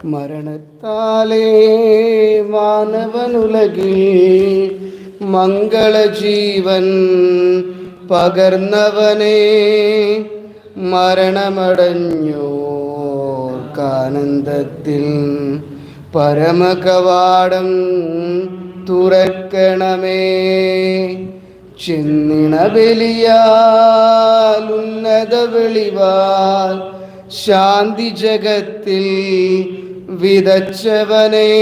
മരണത്താലേ മാനവനുലകിൽ മംഗളജീവൻ പകർന്നവനെ, മരണമടഞ്ഞോർക്കാനന്ദത്തിൽ പരമകവാടം തുറക്കണമേ. ചിന്നിണ ബലിയാൽ ഉന്നത വെളിവാൽ ശാന്തി ജഗത്തിൽ വിതച്ചവനെ,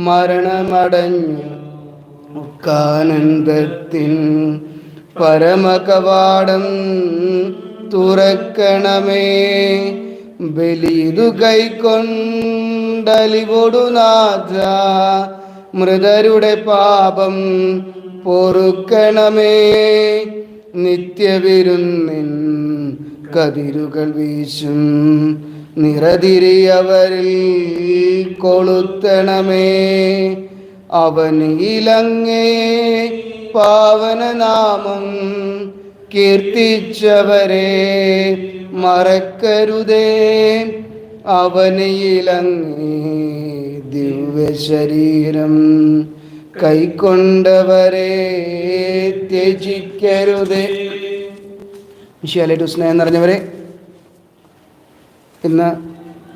മരണമടഞ്ഞു കാനന്ദത്തിൻ പരമകവാടം തുറക്കണമേ. ബലിതു കൈക്കൊണ്ടലിവൊടു നാഥ, മൃതരുടെ പാപം പൊറുക്കണമേ. നിത്യവിരുന്നിൻ കതിരുകൾ വീശും നിറതിരിയവരിൽ കൊളുത്തണമേ. അവനിലങ്ങേ പാവനനാമം കീർത്തിച്ചവരെ മറക്കരുതേ. അവനിലങ്ങേ ദിവ്യശരീരം കൈക്കൊണ്ടവരെ ത്യജിക്കരുതേ. ഈശോയിലേറ്റവും സ്നേഹം നിറഞ്ഞവരെ, ഇന്ന്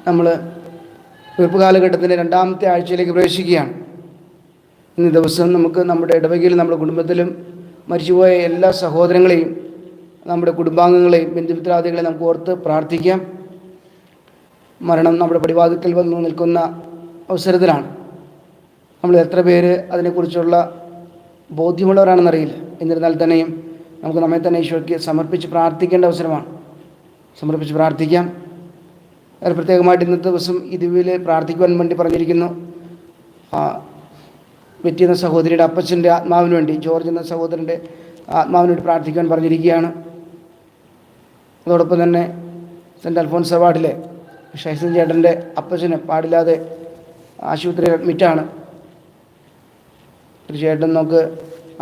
നമ്മൾ വെറുപ്പ് കാലഘട്ടത്തിൻ്റെ രണ്ടാമത്തെ ആഴ്ചയിലേക്ക് പ്രവേശിക്കുകയാണ്. ഇന്ന് ദിവസം നമുക്ക് നമ്മുടെ ഇടവകയിലും നമ്മുടെ കുടുംബത്തിലും മരിച്ചുപോയ എല്ലാ സഹോദരങ്ങളെയും നമ്മുടെ കുടുംബാംഗങ്ങളെയും ബന്ധുമിത്രാദികളെയും നമുക്ക് ഓർത്ത് പ്രാർത്ഥിക്കാം. മരണം നമ്മുടെ പടിവാതിൽക്കൽ വന്നു നിൽക്കുന്ന അവസരത്തിലാണ്. നമ്മൾ എത്ര പേര് അതിനെക്കുറിച്ചുള്ള ബോധ്യമുള്ളവരാണെന്നറിയില്ല. എന്നിരുന്നാൽ തന്നെയും നമുക്ക് നമ്മെ തന്നെ ഈശോയ്ക്ക് സമർപ്പിച്ച് പ്രാർത്ഥിക്കേണ്ട അവസരമാണ്. സമർപ്പിച്ച് പ്രാർത്ഥിക്കാം. അത് പ്രത്യേകമായിട്ട് ഇന്നത്തെ ദിവസം ഈ ദിവ്യയിൽ പ്രാർത്ഥിക്കുവാൻ വേണ്ടി പറഞ്ഞിരിക്കുന്നു. വെറ്റി എന്ന സഹോദരിയുടെ അപ്പച്ചൻ്റെ ആത്മാവിന് വേണ്ടി, ജോർജ് എന്ന സഹോദരൻ്റെ ആത്മാവിന് വേണ്ടി പ്രാർത്ഥിക്കുവാൻ പറഞ്ഞിരിക്കുകയാണ്. അതോടൊപ്പം തന്നെ സെൻറ്റ് അൽഫോൻസ് വാർഡിലെ ഷൈസൻ ചേട്ടൻ്റെ അപ്പച്ചന് പാടില്ലാതെ ആശുപത്രിയിൽ അഡ്മിറ്റാണ്. തീർച്ചയായിട്ടും നമുക്ക്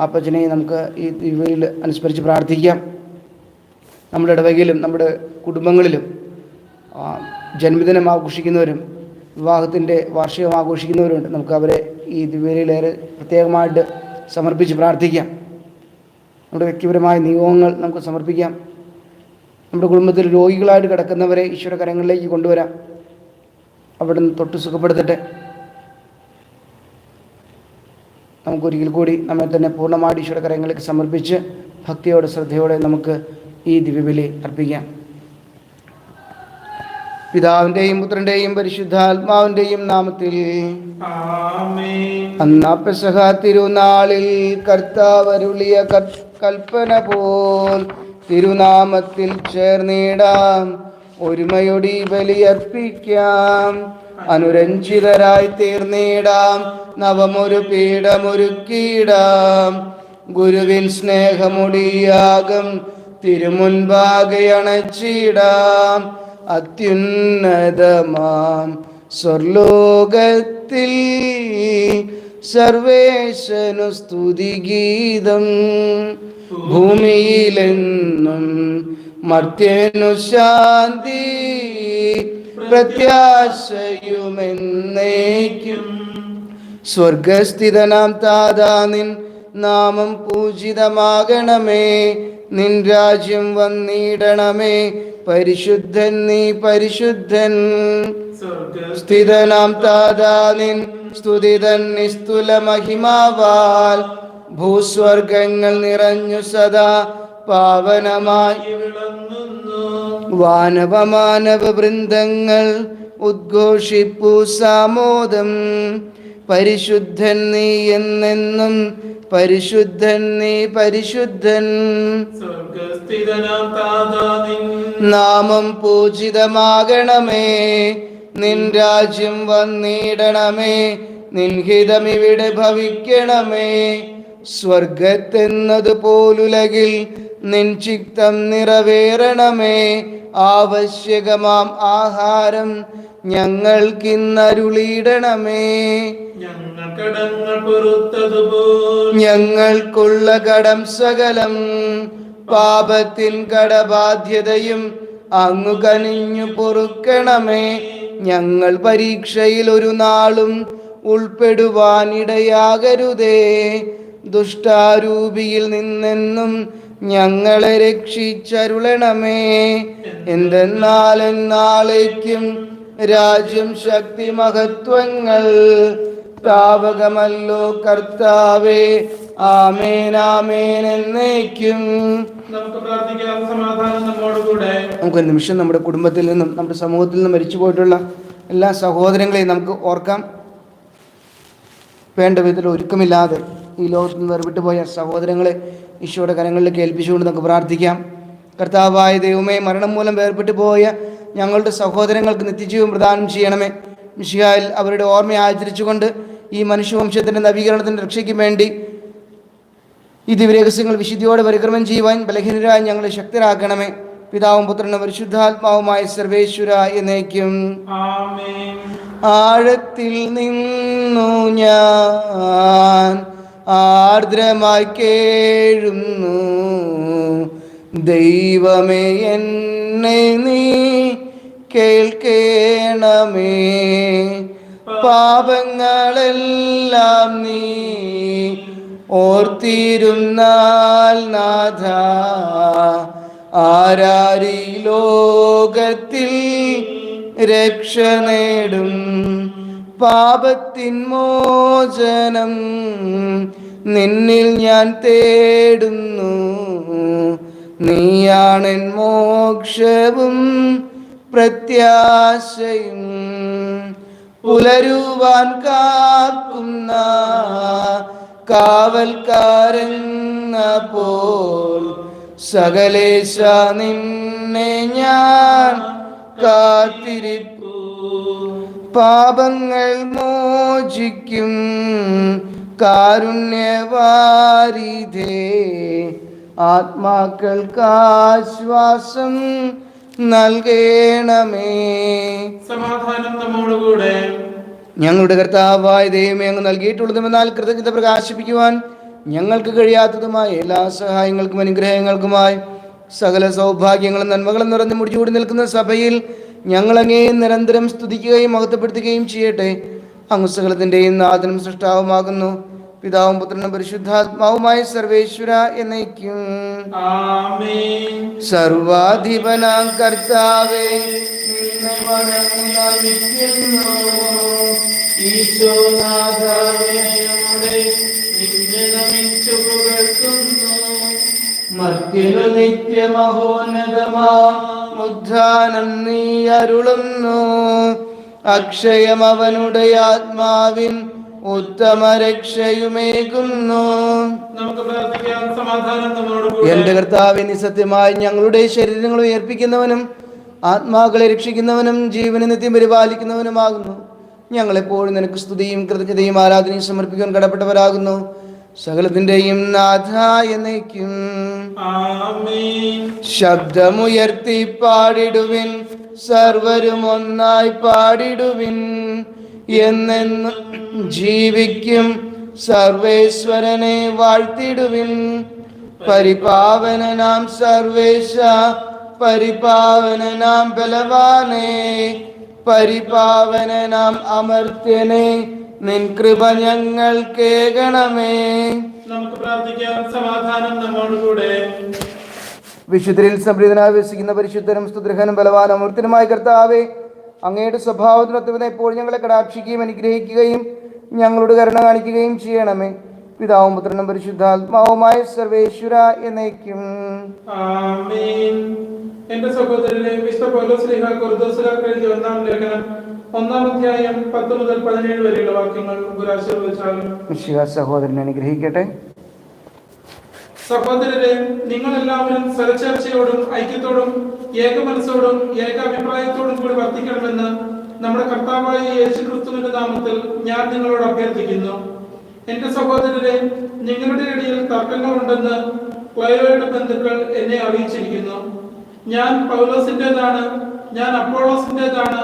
അപ്പച്ചനെ നമുക്ക് ഈ ദിവ്യയിൽ അനുസ്മരിച്ച് പ്രാർത്ഥിക്കാം. നമ്മുടെ ഇടവകയിലും നമ്മുടെ കുടുംബങ്ങളിലും ജന്മദിനം ആഘോഷിക്കുന്നവരും വിവാഹത്തിൻ്റെ വാർഷികം ആഘോഷിക്കുന്നവരുണ്ട്. നമുക്ക് അവരെ ഈ ദിവ്യയിലേറെ പ്രത്യേകമായിട്ട് സമർപ്പിച്ച് പ്രാർത്ഥിക്കാം. നമ്മുടെ വ്യക്തിപരമായ നിയോഗങ്ങൾ നമുക്ക് സമർപ്പിക്കാം. നമ്മുടെ കുടുംബത്തിൽ രോഗികളായിട്ട് കിടക്കുന്നവരെ ഈശ്വര കരങ്ങളിലേക്ക് കൊണ്ടുവരാം. അവിടെ നിന്ന് തൊട്ട് സുഖപ്പെടുത്തട്ടെ. നമുക്കൊരിക്കൽ കൂടി നമ്മെ തന്നെ പൂർണ്ണമായിട്ട് ഈശ്വര കരങ്ങളിലേക്ക് സമർപ്പിച്ച് ഭക്തിയോടെ ശ്രദ്ധയോടെ നമുക്ക് ഈ ദിവ്യബലി അർപ്പിക്കാം. പിതാവിൻ്റെയും പുത്രൻ്റെയും പരിശുദ്ധാത്മാവിൻ്റെയും നാമത്തിൽ അന്നാ പെസഹ തിരുനാളിൽ കർത്താവരുളിയ കൽപ്പന പോൽ തിരുനാമത്തിൽ ചേർന്നിടാം. ഒരുമയൊടി ബലിയർപ്പിക്കാം. അനുരഞ്ജിതരായി തീർന്നിടാം. നവമൊരു പീഠമൊരുക്കിയിടാം. ഗുരുവിൻ സ്നേഹമുടിയാകം തിരുമുൻപാകെ അണച്ചിടാം. അത്യുന്നതമാം സ്വർലോകത്തിൽ സർവേശനു സ്തുതിഗീതം. ഭൂമിയിലെന്നും മർത്യനു ശാന്തി പ്രത്യാശയുമെന്നേക്കും. സ്വർഗസ്ഥിതനാം താതാ നിൻ നാമം പൂജിതമാകണമേ. നിൻ രാജ്യം വന്നിടണമേ. പരിശുദ്ധൻ നീ പരിശുദ്ധൻ. സ്ഥിതനാം താതാ നിൻ സ്തുതിതൻ നിസ്തുല മഹിമാവാൽ ഭൂസ്വർഗങ്ങൾ നിറഞ്ഞു സദാ പാവനമായി വാനവമാനവ വൃന്ദങ്ങൾ ഉദ്ഘോഷിപ്പു സാമോദം. പരിശുദ്ധൻ നീ എന്നെന്നും പരിശുദ്ധൻ നീ പരിശുദ്ധൻ. നാമം പൂജിതമാകണമേ. നിൻ രാജ്യം വന്നിടണമേ. നിൻ ഹിതമിവിടെ ഭവിക്കണമേ. സ്വർഗത്തെന്നതുപോലുലകിൽ നിൻ ചിത്തം നിറവേറണമേ. ആവശ്യകമാം ആഹാരം ഞങ്ങൾക്കിന്നരുളിയിടണമേ. ഞങ്ങൾക്കുള്ള കടം സകലം പാപത്തിൻ കടബാധ്യതയും അങ്ങു കനിഞ്ഞു പൊറുക്കണമേ. ഞങ്ങൾ പരീക്ഷയിൽ ഒരു നാളും ഉൾപ്പെടുവാനിടയാകരുതേ. ദുഷ്ടാരൂപിയിൽ നിന്നെന്നും ഞങ്ങളെ രക്ഷിച്ചരുളണമേ. എന്തെന്നാൽ എന്നാളേക്കും രാജ്യം, ശക്തി, മഹത്വങ്ങൾ താവകമല്ലോ കർത്താവേ. ആമേൻ ആമേൻ എന്നേക്കും. നമുക്ക് പ്രാർത്ഥിക്കാം. സമാധാനം നമ്മോടുകൂടെ. നമുക്കൊരു നിമിഷം നമ്മുടെ കുടുംബത്തിൽ നിന്നും നമ്മുടെ സമൂഹത്തിൽ നിന്നും മരിച്ചു പോയിട്ടുള്ള എല്ലാ സഹോദരങ്ങളെയും നമുക്ക് ഓർക്കാം. വേണ്ട വിധത്തിൽ ഒരുക്കമില്ലാതെ ഈ ലോകത്ത് നിന്ന് വേർവിട്ടു പോയ സഹോദരങ്ങളെ ഈശോയുടെ കരങ്ങളിലേക്ക് ഏൽപ്പിച്ചുകൊണ്ട് നമുക്ക് പ്രാർത്ഥിക്കാം. കർത്താവായ ദൈവമേ, മരണം മൂലം വേർപെട്ടു പോയ ഞങ്ങളുടെ സഹോദരങ്ങൾക്ക് നിത്യജീവൻ പ്രദാനം ചെയ്യണമേ. മിശിഹായിൽ അവരുടെ ഓർമ്മ ആചരിച്ചുകൊണ്ട് ഈ മനുഷ്യവംശത്തിൻ്റെ നവീകരണത്തിൻ്റെ രക്ഷയ്ക്കും വേണ്ടി ഈ ദിവ്യരഹസ്യങ്ങൾ വിശുദ്ധിയോടെ പരിക്രമം ചെയ്യുവാൻ ബലഹീനരായി ഞങ്ങളെ ശക്തരാക്കണമേ. പിതാവും പുത്രനും പരിശുദ്ധാത്മാവുമായ സർവേശ്വര എന്നേക്കും. ആമേൻ. ആഴത്തിൽ നിന്നു ഞാൻ ആർദ്രമായി കേഴുന്നു, ദൈവമേ എന്നെ നീ കേൾക്കേണമേ. പാപങ്ങളെല്ലാം നീ ഓർത്തിരുന്നാൽ നാഥ, ആരാരീ ലോകത്തിൽ രക്ഷ നേടും. പാപത്തിൻ മോചനം നിന്നിൽ ഞാൻ തേടുന്നു, നീയാണെൻ മോക്ഷവും പ്രത്യാശയും. പുലരുവാൻ കാക്കുന്ന കാവൽക്കാരെന്ന പോൽ സകലേശ നിന്നെ ഞാൻ കാത്തിരിപ്പു. പാപങ്ങൾ മോചിക്കും കാരുണ്യവാരിധേ, ആത്മാക്കൾക്കാശ്വാസം നൽകണമേ. സമാധാനം നമ്മോടുകൂടെ. ഞങ്ങളുടെ കർത്താവായ ദൈവമേ, അങ്ങ് നൽകിയിട്ടുള്ളതുമെന്നാൽ കൃതജ്ഞത പ്രകാശിപ്പിക്കുവാൻ ഞങ്ങൾക്ക് കഴിയാത്തതുമായ എല്ലാ സഹായങ്ങൾക്കും അനുഗ്രഹങ്ങൾക്കുമായി സകല സൗഭാഗ്യങ്ങളും നന്മകളും നിറഞ്ഞു മുടിച്ചുകൂടി നിൽക്കുന്ന സഭയിൽ ഞങ്ങളങ്ങേ നിരന്തരം സ്തുതിക്കുകയും മഹത്വപ്പെടുത്തുകയും ചെയ്യട്ടെ. അങ്ങ് സകലത്തിൻ്റെയും നാഥനും സൃഷ്ടാവുമാകുന്നു. പിതാവും പുത്രനും പരിശുദ്ധാത്മാവുമായ സർവേശ്വര എന്നേക്കും. ആമേൻ. സർവാധിപനാം കർത്താവേ, നിന്നെ വണങ്ങുന്നു. ഈശോനാഥനേ, നിന്നെ നമിച്ചു പുകഴ്ത്തുന്നു. മർത്യനു നിത്യമഹോന്നതമാം ഉദ്ധാനം നീ അരുളുന്നു. അക്ഷയം അവനുടെ ആത്മാവിൻ ഉത്തമ രക്ഷയുമേകുന്നു. നമുക്ക് പ്രാർത്ഥിക്കാം. സമാധാനം നമ്മോടുകൂടെ. എന്റെ കർത്താവേ, നീ സത്യമായി ഞങ്ങളുടെ ശരീരങ്ങൾ ഉയർപ്പിക്കുന്നവനും ആത്മാക്കളെ രക്ഷിക്കുന്നവനും ജീവനെ നിത്യം പരിപാലിക്കുന്നവനുമാകുന്നു. ഞങ്ങളെപ്പോഴും നിനക്ക് സ്തുതിയും കൃതജ്ഞതയും ആരാധനയും സമർപ്പിക്കാൻ കടപ്പെട്ടവരാകുന്നു. സകലത്തിന്റെയും നാഥ എന്നേക്കും. ആമേൻ. ശബ്ദമുയർത്തി പാടിടുവിൻ, സർവരും ഒന്നായി പാടിടുവിൻ. എന്നെന്നും ജീവിക്കും സർവേശ്വരനെ വാഴ്ത്തിടുവിൻ. പരിപാവനനാം സർവേശ, പരിപാവനനാം ബലവാനേ, പരിപാവനനാം അമർത്യനെ, നിൻ കൃപ ഞങ്ങൾ കേൾക്കണമേ. നമുക്ക് പ്രാർത്ഥിക്കാം. സമാധാനം നമ്മോടുകൂടെ. വിശുദ്ധരിൽ സംപ്രീതനായി വസിക്കുന്ന പരിശുദ്ധനും സ്തുതിർഹനും ബലവാനും അമർത്യനുമായ കർത്താവേ, അങ്ങയുടെ സ്വഭാവത്തിനൊത്തുവന്ന് എപ്പോഴും ഞങ്ങളെ കടാക്ഷിക്കുകയും അനുഗ്രഹിക്കുകയും ഞങ്ങളോട് കരുണ കാണിക്കുകയും ചെയ്യണമേ. പിതാവും പുത്രനും പരിശുദ്ധാത്മാവുമായ സർവേശ്വര എന്നേക്കും. ആമേൻ. എന്റെ സഹോദരനെ, വിശുദ്ധ പൗലോസ്ലീഹ കൊരിന്ത്യർക്കാർക്ക് എഴുതിയ ഒന്നാം ലേഖനം 1-ാം അധ്യായം 10 മുതൽ 17 വരെയുള്ള വാക്യങ്ങൾ ആശീർവദിച്ചാലും. മിശിഹാ സഹോദരനെ അനുഗ്രഹിക്കട്ടെ. സഹോദരരെ, നിങ്ങളെല്ലാവരും സരചർച്ചയോടും ഐക്യത്തോടും ഏകമനസ്സോടും ഏകാഭിപ്രായത്തോടും കൂടി വർദ്ധിക്കണമെന്ന് നമ്മുടെ കർത്താവായ യേശുക്രിസ്തുവിന്റെ നാമത്തിൽ ഞാൻ നിങ്ങളോട് അഭ്യർത്ഥിക്കുന്നു. എന്റെ സഹോദരരെ, നിങ്ങളുടെ ഇടയിൽ തർക്കങ്ങളുണ്ടെന്ന് ക്ലയോയുടെ ബന്ധുക്കൾ എന്നെ അറിയിച്ചിരിക്കുന്നു. ഞാൻ പൗലോസിന്റേതാണ്, ഞാൻ അപ്പോളോസിന്റേതാണ്,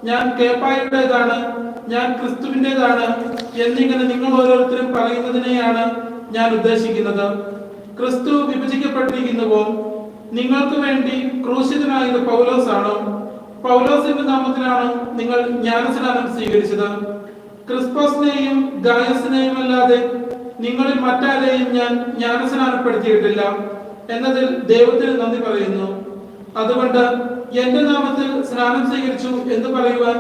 ഞാൻ കേപ്പായുടേതാണ്, ഞാൻ ക്രിസ്തുവിന്റേതാണ് എന്നിങ്ങനെ നിങ്ങൾ ഓരോരുത്തരും പറയുന്നതിനെയാണ് ഞാൻ ഉദ്ദേശിക്കുന്നത്. ക്രിസ്തു വിഭജിക്കപ്പെട്ടിരിക്കുന്നുവോ? നിങ്ങൾക്ക് വേണ്ടി ക്രൂശിതനായത് പൗലോസാണോ? പൗലോസിന്റെ നാമത്തിലാണ് നിങ്ങൾ ജ്ഞാനസ്നാനം സ്വീകരിച്ചത്. ക്രിസ്പോസിനെയും ഗായസിനെയും അല്ലാതെ നിങ്ങളിൽ മറ്റാരെയും ഞാൻ ജ്ഞാനസ്നാനപ്പെടുത്തിയിട്ടില്ല എന്നതിൽ ദൈവത്തിന് നന്ദി പറയുന്നു. അതുകൊണ്ട് എന്റെ നാമത്തിൽ സ്നാനം സ്വീകരിച്ചു എന്ന് പറയുവാൻ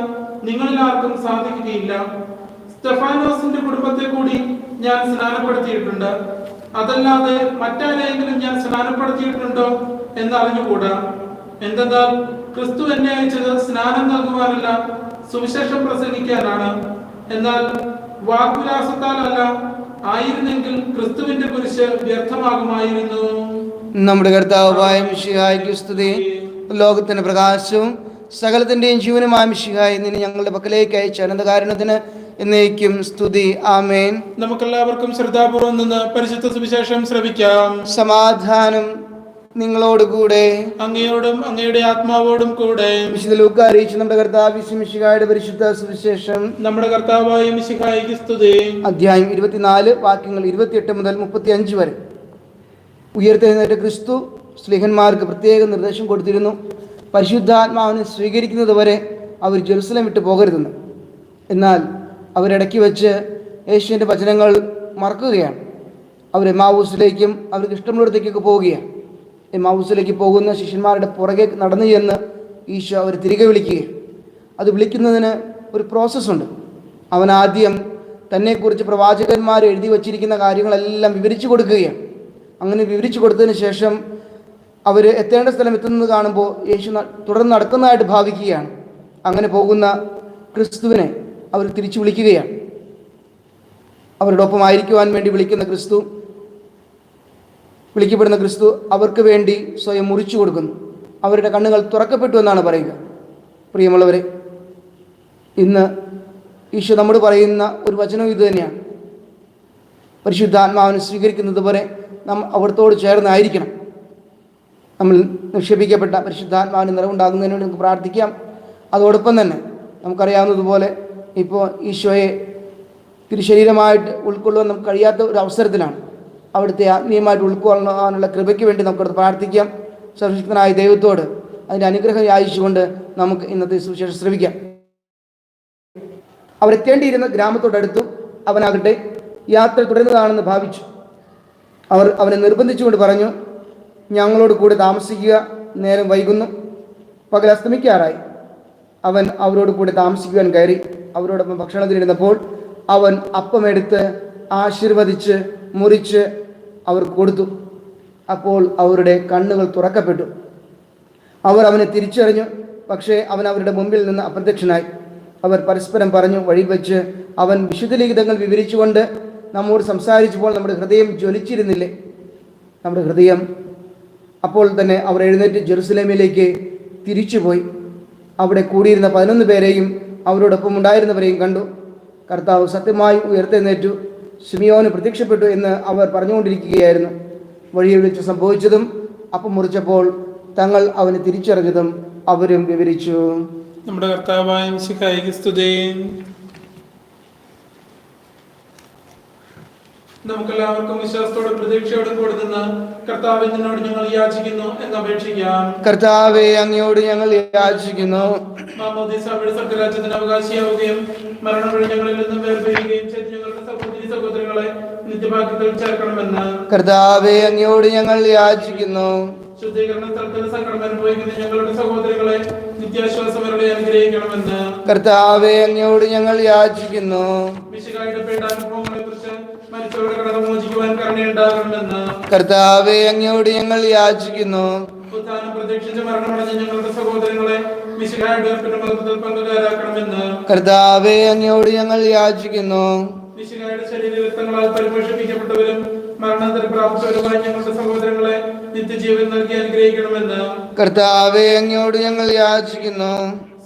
നിങ്ങളിൽ ആർക്കും സാധിക്കുകയില്ല. സ്തെഫാനോസിന്റെ കുടുംബത്തെ കൂടി ഞാൻ സ്നാനപ്പെടുത്തിയിട്ടുണ്ട്. അതല്ലാതെ മറ്റാരെങ്കിലും ഞാൻ സ്നാനപ്പെടുത്തിയിട്ടുണ്ടോ എന്ന് അറിഞ്ഞുകൂടാ. എന്തെന്നാൽ ക്രിസ്തു എന്നെ അയച്ചത് സ്നാനം നൽകുവാനല്ല, സുവിശേഷം പ്രസംഗിക്കാനാണ്. എന്നാൽ വാഗ്വിലാസത്താലല്ല, ആയിരുന്നെങ്കിൽ ക്രിസ്തുവിന്റെ കുരിശ് വ്യർത്ഥമാകുമായിരുന്നു. നമ്മുടെ കർത്താവായ മിശിഹായ്ക്ക് സ്തുതി. ലോകത്തിന്റെ പ്രകാശവും സകലത്തിന്റെയും ജീവനുമായ മിശിഹായി നിന്നെ ഞങ്ങളുടെ പക്കലേക്ക് അയച്ച അനന്തകാരുണ്യത്തിന് എന്നേക്കും സ്തുതി. ആമേൻ. നമുക്കെല്ലാവർക്കും ശ്രദ്ധാപൂർവം നിന്ന് പരിശുദ്ധ സുവിശേഷം ശ്രവിക്കാം. സമാധാനം നിങ്ങളോടുകൂടെ, അങ്ങയോടും അങ്ങയുടെ ആത്മാവോടും കൂടെ. വിശുദ്ധ ലൂക്കാ അറിയിച്ച നമ്മുടെ കർത്താവ് മിശിഹായുടെ പരിശുദ്ധ സുവിശേഷം. നമ്മുടെ കർത്താവായ മിശിഹായ്ക്ക് സ്തുതി. അധ്യായം 24 വാക്യങ്ങൾ 28 മുതൽ 35 വരെ. ഉയർത്തെഴുന്നേറ്റ ക്രിസ്തു സ്ലീഹന്മാർക്ക് പ്രത്യേക നിർദ്ദേശം കൊടുത്തിരുന്നു. പരിശുദ്ധാത്മാവിനെ സ്വീകരിക്കുന്നത് വരെ അവർ ജെറുസലേം വിട്ടു പോകരുതെന്ന്. എന്നാൽ അവരിടയ്ക്ക് വെച്ച് യേശുവിൻ്റെ വചനങ്ങൾ മറക്കുകയാണ്. അവർ എമ്മാവൂസിലേക്കും അവർക്ക് ഇഷ്ടമുള്ളിടത്തേക്കൊക്കെ പോവുകയാണ്. എമ്മാവൂസിലേക്ക് പോകുന്ന ശിഷ്യന്മാരുടെ പുറകെ നടന്നു ചെന്ന് ഈശോ അവർ തിരികെ വിളിക്കുകയാണ്. അത് വിളിക്കുന്നതിന് ഒരു പ്രോസസ്സുണ്ട്. അവൻ ആദ്യം തന്നെക്കുറിച്ച് പ്രവാചകന്മാർ എഴുതി വച്ചിരിക്കുന്ന കാര്യങ്ങളെല്ലാം വിവരിച്ചു കൊടുക്കുകയാണ്. അങ്ങനെ വിവരിച്ചു കൊടുത്തതിന് ശേഷം അവർ എത്തേണ്ട സ്ഥലം എത്തുന്നത് കാണുമ്പോൾ യേശു തുടർന്ന് നടക്കുന്നതായിട്ട് ഭാവിക്കുകയാണ്. അങ്ങനെ പോകുന്ന ക്രിസ്തുവിനെ അവർ തിരിച്ചു വിളിക്കുകയാണ്. അവരുടെ ഒപ്പം ആയിരിക്കുവാൻ വേണ്ടി വിളിക്കപ്പെടുന്ന ക്രിസ്തു അവർക്ക് വേണ്ടി സ്വയം മുറിച്ചു കൊടുക്കുന്നു. അവരുടെ കണ്ണുകൾ തുറക്കപ്പെട്ടു എന്നാണ് പറയുക. പ്രിയമുള്ളവരെ, ഇന്ന് ഈശോ നമ്മോട് പറയുന്ന ഒരു വചനം ഇത് തന്നെയാണ്. പരിശുദ്ധാത്മാവിനെ സ്വീകരിക്കുന്നത് വരെ നാം അവിടത്തോട് ചേർന്നായിരിക്കണം. നമ്മൾ നിക്ഷേപിക്കപ്പെട്ട പരിശുദ്ധാത്മാവിന് നിറവുണ്ടാകുന്നതിന് വേണ്ടി നമുക്ക് പ്രാർത്ഥിക്കാം. അതോടൊപ്പം തന്നെ നമുക്കറിയാവുന്നതുപോലെ ഇപ്പോൾ ഈശോയെ തിരുശരീരമായിട്ട് ഉൾക്കൊള്ളുവാൻ നമുക്ക് കഴിയാത്ത ഒരു അവസരത്തിലാണ്. അവിടുത്തെ ആത്മീയമായിട്ട് ഉൾക്കൊള്ളാനുള്ള കൃപയ്ക്ക് വേണ്ടി നമുക്കത് പ്രാർത്ഥിക്കാം. സർവശക്തനായ ദൈവത്തോട് അതിൻ്റെ അനുഗ്രഹം യാചിച്ചുകൊണ്ട് നമുക്ക് ഇന്നത്തെ സുവിശേഷം ശ്രവിക്കാം. അവരെത്തേണ്ടിയിരുന്ന ഗ്രാമത്തോടടുത്തു. അവനാകട്ടെ യാത്ര തുടരുന്നതാണെന്ന് ഭാവിച്ചു. അവർ അവനെ നിർബന്ധിച്ചുകൊണ്ട് പറഞ്ഞു, ഞങ്ങളോട് കൂടെ താമസിക്കുക, നേരം വൈകുന്നു, പകൽ അസ്തമിക്കാറായി. അവൻ അവരോട് കൂടെ താമസിക്കുവാൻ കയറി. അവരോടൊപ്പം ഭക്ഷണത്തിനിരുന്നപ്പോൾ അവൻ അപ്പമെടുത്ത് ആശീർവദിച്ച് മുറിച്ച് അവർക്ക് കൊടുത്തു. അപ്പോൾ അവരുടെ കണ്ണുകൾ തുറക്കപ്പെട്ടു. അവർ അവനെ തിരിച്ചറിഞ്ഞു. പക്ഷേ അവൻ അവരുടെ മുമ്പിൽ നിന്ന് അപ്രത്യക്ഷനായി. അവർ പരസ്പരം പറഞ്ഞു, വഴിയിൽ വെച്ച് അവൻ വിശുദ്ധ ലിഖിതങ്ങൾ വിവരിച്ചുകൊണ്ട് നമ്മോട് സംസാരിച്ചപ്പോൾ നമ്മുടെ ഹൃദയം ജ്വലിച്ചിരുന്നില്ലേ? നമ്മുടെ ഹൃദയം. അപ്പോൾ തന്നെ അവർ എഴുന്നേറ്റ് ജെറുസലേമിലേക്ക് തിരിച്ചുപോയി. അവിടെ കൂടിയിരുന്ന 11 പേരെയും അവരോടൊപ്പം ഉണ്ടായിരുന്നവരെയും കണ്ടു. കർത്താവ് സത്യമായി ഉയർത്തെഴുന്നേറ്റു, ശിമിയോന് പ്രത്യക്ഷപ്പെട്ടു എന്ന് അവർ പറഞ്ഞുകൊണ്ടിരിക്കുകയായിരുന്നു. വഴിയിൽ വെച്ച് സംഭവിച്ചതും അപ്പം മുറിച്ചപ്പോൾ തങ്ങൾ അവനെ തിരിച്ചറിഞ്ഞതും അവരും വിവരിച്ചു. നമ്മുടെ കർത്താവായ മിശിഹായ്ക്ക് സ്തുതി. നമുക്കെല്ലാവർക്കും വിശ്വാസത്തോടെ പ്രതീക്ഷയോടും കൂടെ നിന്ന് കർത്താവേ നിന്നോട് ഞങ്ങൾ യാചിക്കുന്നു എന്ന് അപേക്ഷിക്കാം. കർത്താവേ അങ്ങയോട് ഞങ്ങൾ യാചിക്കുന്നു. മാമോദീസയുടെ സ്വർഗ്ഗരാജ്യത്തിന് അവകാശിയാവുകയും മരണം വഴി ഞങ്ങളിൽ നിന്നും വേർപിരിയുകയും ചെയ്ത് ഞങ്ങളുടെ സഹോദരി സഹോദരങ്ങളെ നിത്യഭാഗ്യത്തിൽ ചേർക്കണമെന്ന് കർത്താവേ അങ്ങയോട് ഞങ്ങൾ യാചിക്കുന്നു. ശുദ്ധീകരണ സ്ഥലത്തിൽ സങ്കടം അനുഭവിക്കുന്ന ഞങ്ങളുടെ സഹോദരങ്ങളെ നിത്യാശ്വാസമരുടെ അനുഗ്രഹിക്കണമെന്ന് കർത്താവേ അങ്ങയോട് ഞങ്ങൾ യാചിക്കുന്നു. മിശിഹായുടെ പീഡാനുഭവങ്ങളെ കുറിച്ച് മരിച്ചവരുടെ കടത മോചിക്കുവാൻ കരുണയുണ്ടാകണമെന്ന് കർത്താവേ അങ്ങയോട് ഞങ്ങൾ യാചിക്കുന്നു. ഉത്ഥാനം പ്രതീക്ഷിച്ച് മരണമടഞ്ഞ ഞങ്ങളുടെ സഹോദരങ്ങളെ മിശിഹായുടെ മഹത്വത്തിൽ പങ്കുകാരാക്കണമെന്ന് കർത്താവേ അങ്ങയോട് ഞങ്ങൾ യാചിക്കുന്നു. മിശിഹായുടെ ശരീരരക്തങ്ങളാൽ പരിപോഷിപ്പിക്കപ്പെട്ടവരും മരണത്തിന് പ്രാപ്തവരുമായി ഞങ്ങളുടെ സഹോദരങ്ങളെ നിത്യജീവൻ നൽകി അനുഗ്രഹിക്കണമെന്ന് കർത്താവേ അങ്ങയോട് ഞങ്ങൾ യാചിക്കുന്നു.